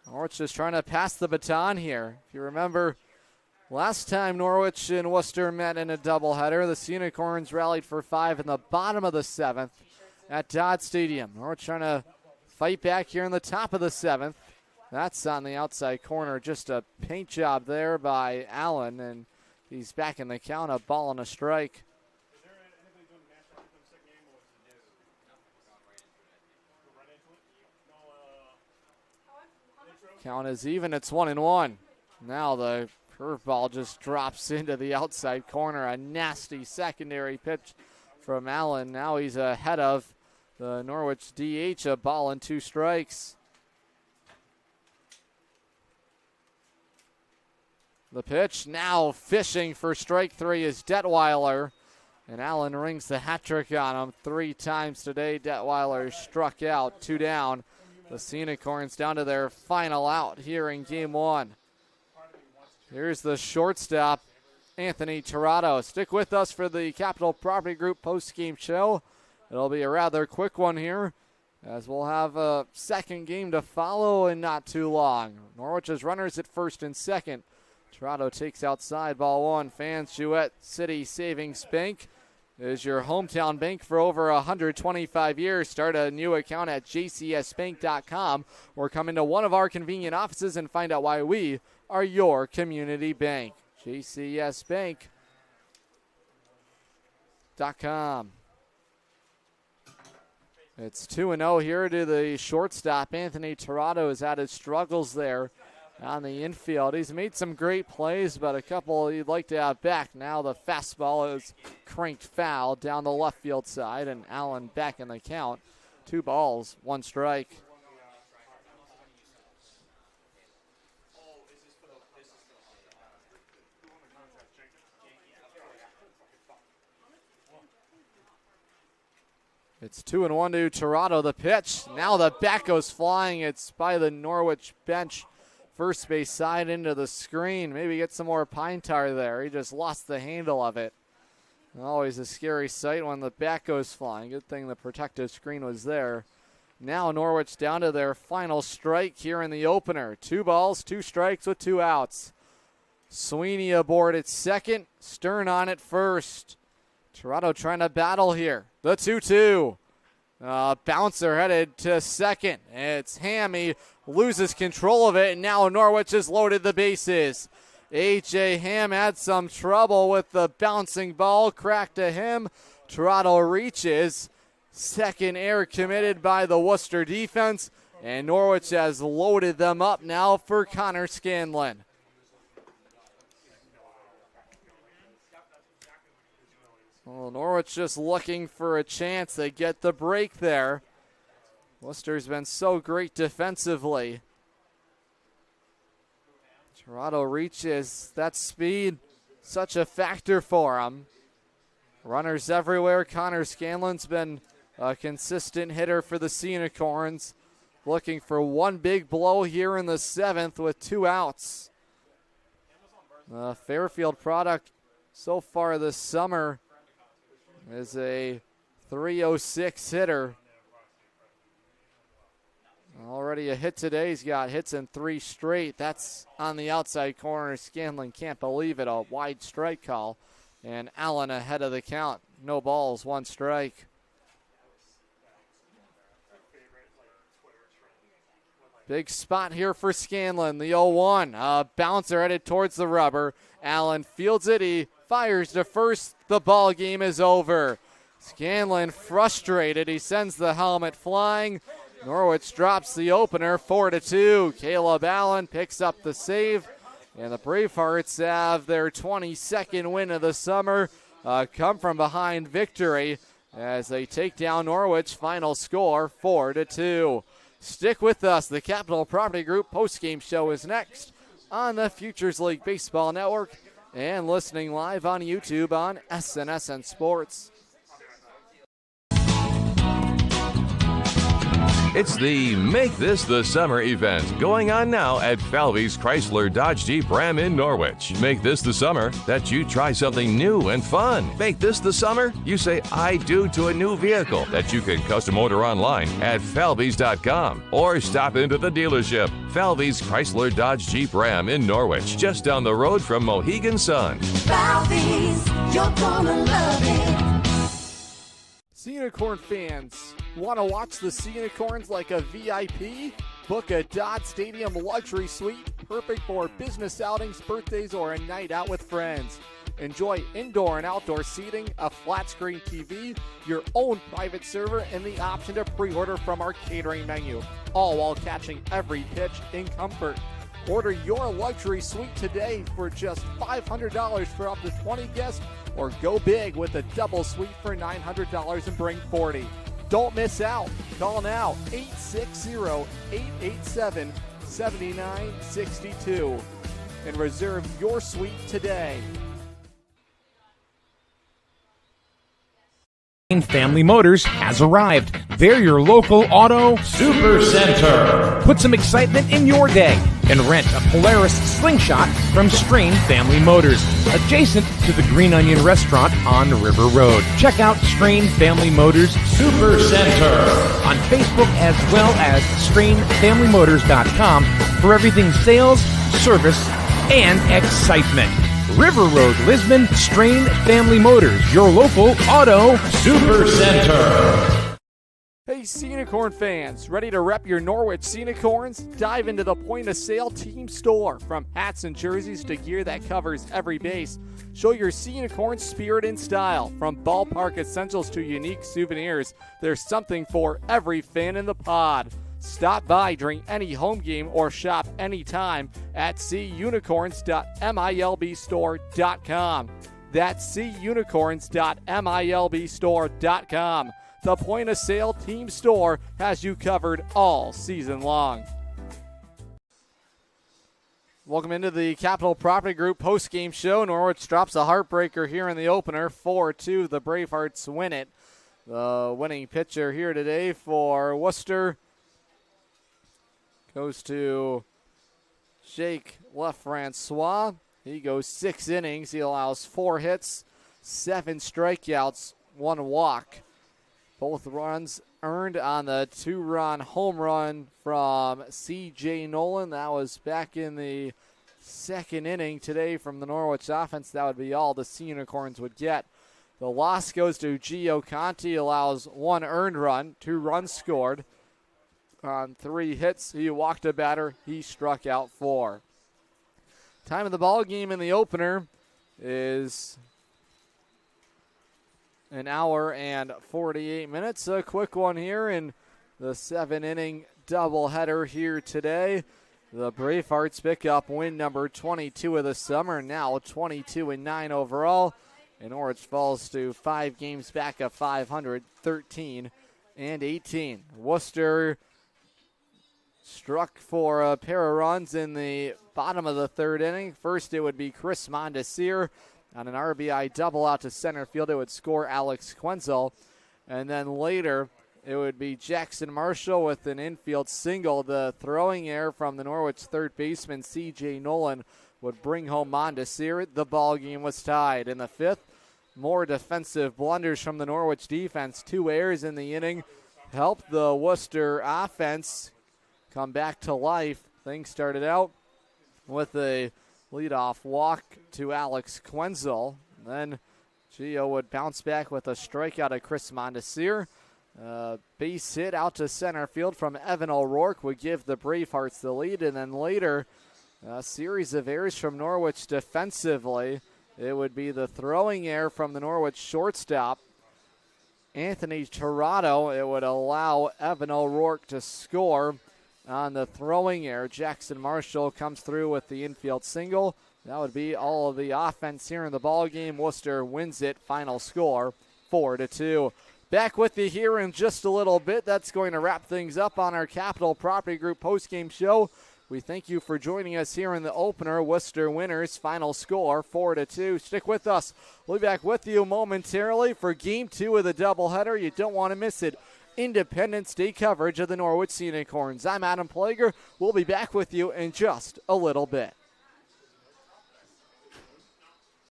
Norwich just trying to pass the baton here. If you remember, last time Norwich and Worcester met in a doubleheader, the Scenicorns rallied for 5 in the bottom of the 7th at Dodd Stadium. Norwich trying to fight back here in the top of the 7th. That's on the outside corner. Just a paint job there by Allen, and he's back in the count, a ball and a strike. Count is even. It's 1-1. Now the curveball just drops into the outside corner. A nasty secondary pitch from Allen. Now he's ahead of the Norwich DH. A ball and 2 strikes. The pitch now fishing for strike 3 is Detweiler. And Allen rings the hat trick on him 3 times today. Detweiler struck out, 2 down. The Scenicorns down to their final out here in game 1. Here's the shortstop, Anthony Tirado. Stick with us for the Capital Property Group post-game show. It'll be a rather quick one here, as we'll have a second game to follow in not too long. Norwich's runners at first and second. Tirado takes outside, ball one. Fans, Jewett City Savings Bank is your hometown bank for over 125 years. Start a new account at jcsbank.com or come into one of our convenient offices and find out why we are your community bank. jcsbank.com. It's 2-0 here to the shortstop. Anthony Tirado has had his struggles there on the infield. He's made some great plays, but a couple he'd like to have back. Now the fastball is cranked foul down the left field side, and Allen back in the count. 2 balls, 1 strike. It's 2-1 to Tirado. The pitch. Now the bat goes flying. It's by the Norwich bench. First base side into the screen. Maybe get some more pine tar there. He just lost the handle of it. Always a scary sight when the bat goes flying. Good thing the protective screen was there. Now Norwich down to their final strike here in the opener. 2 balls, 2 strikes with 2 outs. Sweeney aboard at second. Stern on at first. Toronto trying to battle here. The 2-2. Bouncer headed to second. It's Hammy. Loses control of it, and now Norwich has loaded the bases. A.J. Ham had some trouble with the bouncing ball. Crack to him. Toronto reaches. Second error committed by the Worcester defense, and Norwich has loaded them up now for Connor Scanlon. Well, Norwich just looking for a chance to get the break there. Worcester's been so great defensively. Toronto reaches. That speed, such a factor for him. Runners everywhere. Connor Scanlon's been a consistent hitter for the Unicorns. Looking for one big blow here in the 7th with 2 outs. The Fairfield product so far this summer is a .306 hitter. Already a hit today. He's got hits in 3 straight. That's on the outside corner. Scanlon can't believe it. A wide strike call. And Allen ahead of the count. No balls, 1 strike. Big spot here for Scanlon, the 0-1. Bouncer headed towards the rubber. Allen fields it. He fires to first. The ball game is over. Scanlon frustrated. He sends the helmet flying. Norwich drops the opener 4-2. Caleb Allen picks up the save. And the Bravehearts have their 22nd win of the summer. Come from behind victory as they take down Norwich. Final score 4-2. Stick with us. The Capital Property Group postgame show is next on the Futures League Baseball Network and listening live on YouTube on SNSN Sports. It's the Make This the Summer event going on now at Falvey's Chrysler Dodge Jeep Ram in Norwich. Make this the summer that you try something new and fun. Make this the summer you say I do to a new vehicle that you can custom order online at falveys.com or stop into the dealership. Falvey's Chrysler Dodge Jeep Ram in Norwich, just down the road from Mohegan Sun. Falvey's, you're gonna love it. Unicorn fans, want to watch the Unicorns like a VIP? Book a Dodd Stadium luxury suite, perfect for business outings, birthdays, or a night out with friends. Enjoy indoor and outdoor seating, a flat screen TV, your own private server, and the option to pre-order from our catering menu, all while catching every pitch in comfort. Order your luxury suite today for just $500 for up to 20 guests, or go big with a double suite for $900 and bring 40. Don't miss out. Call now, 860-887-7962, and reserve your suite today. Family Motors has arrived. They're your local auto super center. Put some excitement in your day and rent a Polaris Slingshot from Strain Family Motors, adjacent to the Green Onion Restaurant on River Road. Check out Strain Family Motors Super Center on Facebook as well as strainfamilymotors.com for everything sales, service, and excitement. River Road, Lisbon, Strain Family Motors, your local auto super center. Hey, Unicorn fans, ready to rep your Norwich Unicorns? Dive into the point-of-sale team store. From hats and jerseys to gear that covers every base, show your Unicorn spirit and style. From ballpark essentials to unique souvenirs, there's something for every fan in the pod. Stop by during any home game or shop anytime at cunicorns.milbstore.com. That's cunicorns.milbstore.com. The point-of-sale team store has you covered all season long. Welcome into the Capital Property Group post-game show. Norwich drops a heartbreaker here in the opener, 4-2. The Bravehearts win it. The winning pitcher here today for Worcester goes to Jake LaFrancois. He goes 6 innings. He allows 4 hits, 7 strikeouts, 1 walk. Both runs earned on the 2-run home run from C.J. Nolan. That was back in the second inning today from the Norwich offense. That would be all the Sea Unicorns would get. The loss goes to Gio Conti, allows 1 earned run, 2 runs scored on 3 hits. He walked a batter. He struck out 4. Time of the ball game in the opener is an hour and 48 minutes. A quick one here in the 7-inning doubleheader here today. The Bravehearts pick up win number 22 of the summer, now 22-9 overall. And Norwich falls to 5 games back of 500, 13-18. Worcester struck for a pair of runs in the bottom of the 3rd inning. First, it would be Chris Mondesir on an RBI double out to center field. It would score Alex Quenzel. And then later, it would be Jackson Marshall with an infield single. The throwing error from the Norwich third baseman, C.J. Nolan, would bring home Mondesir. The ball game was tied. In the 5th, more defensive blunders from the Norwich defense. 2 errors in the inning helped the Worcester offense come back to life. Things started out with a leadoff walk to Alex Quenzel. Then Gio would bounce back with a strikeout of Chris Mondesir. Base hit out to center field from Evan O'Rourke would give the Bravehearts the lead. And then later, a series of errors from Norwich defensively. It would be the throwing error from the Norwich shortstop, Anthony Tirado. It would allow Evan O'Rourke to score on the throwing error. Jackson Marshall comes through with the infield single. That would be all of the offense here in the ball game. Worcester wins it. Final score 4-2. Back with you here in just a little bit. That's going to wrap things up on our Capital Property Group postgame show. We thank you for joining us here in the opener. Worcester winners, final score 4-2. Stick with us. We'll be back with you momentarily for Game 2 of the doubleheader. You don't want to miss it. Independence Day coverage of the Norwich Sea Unicorns. I'm Adam Plager. We'll be back with you in just a little bit.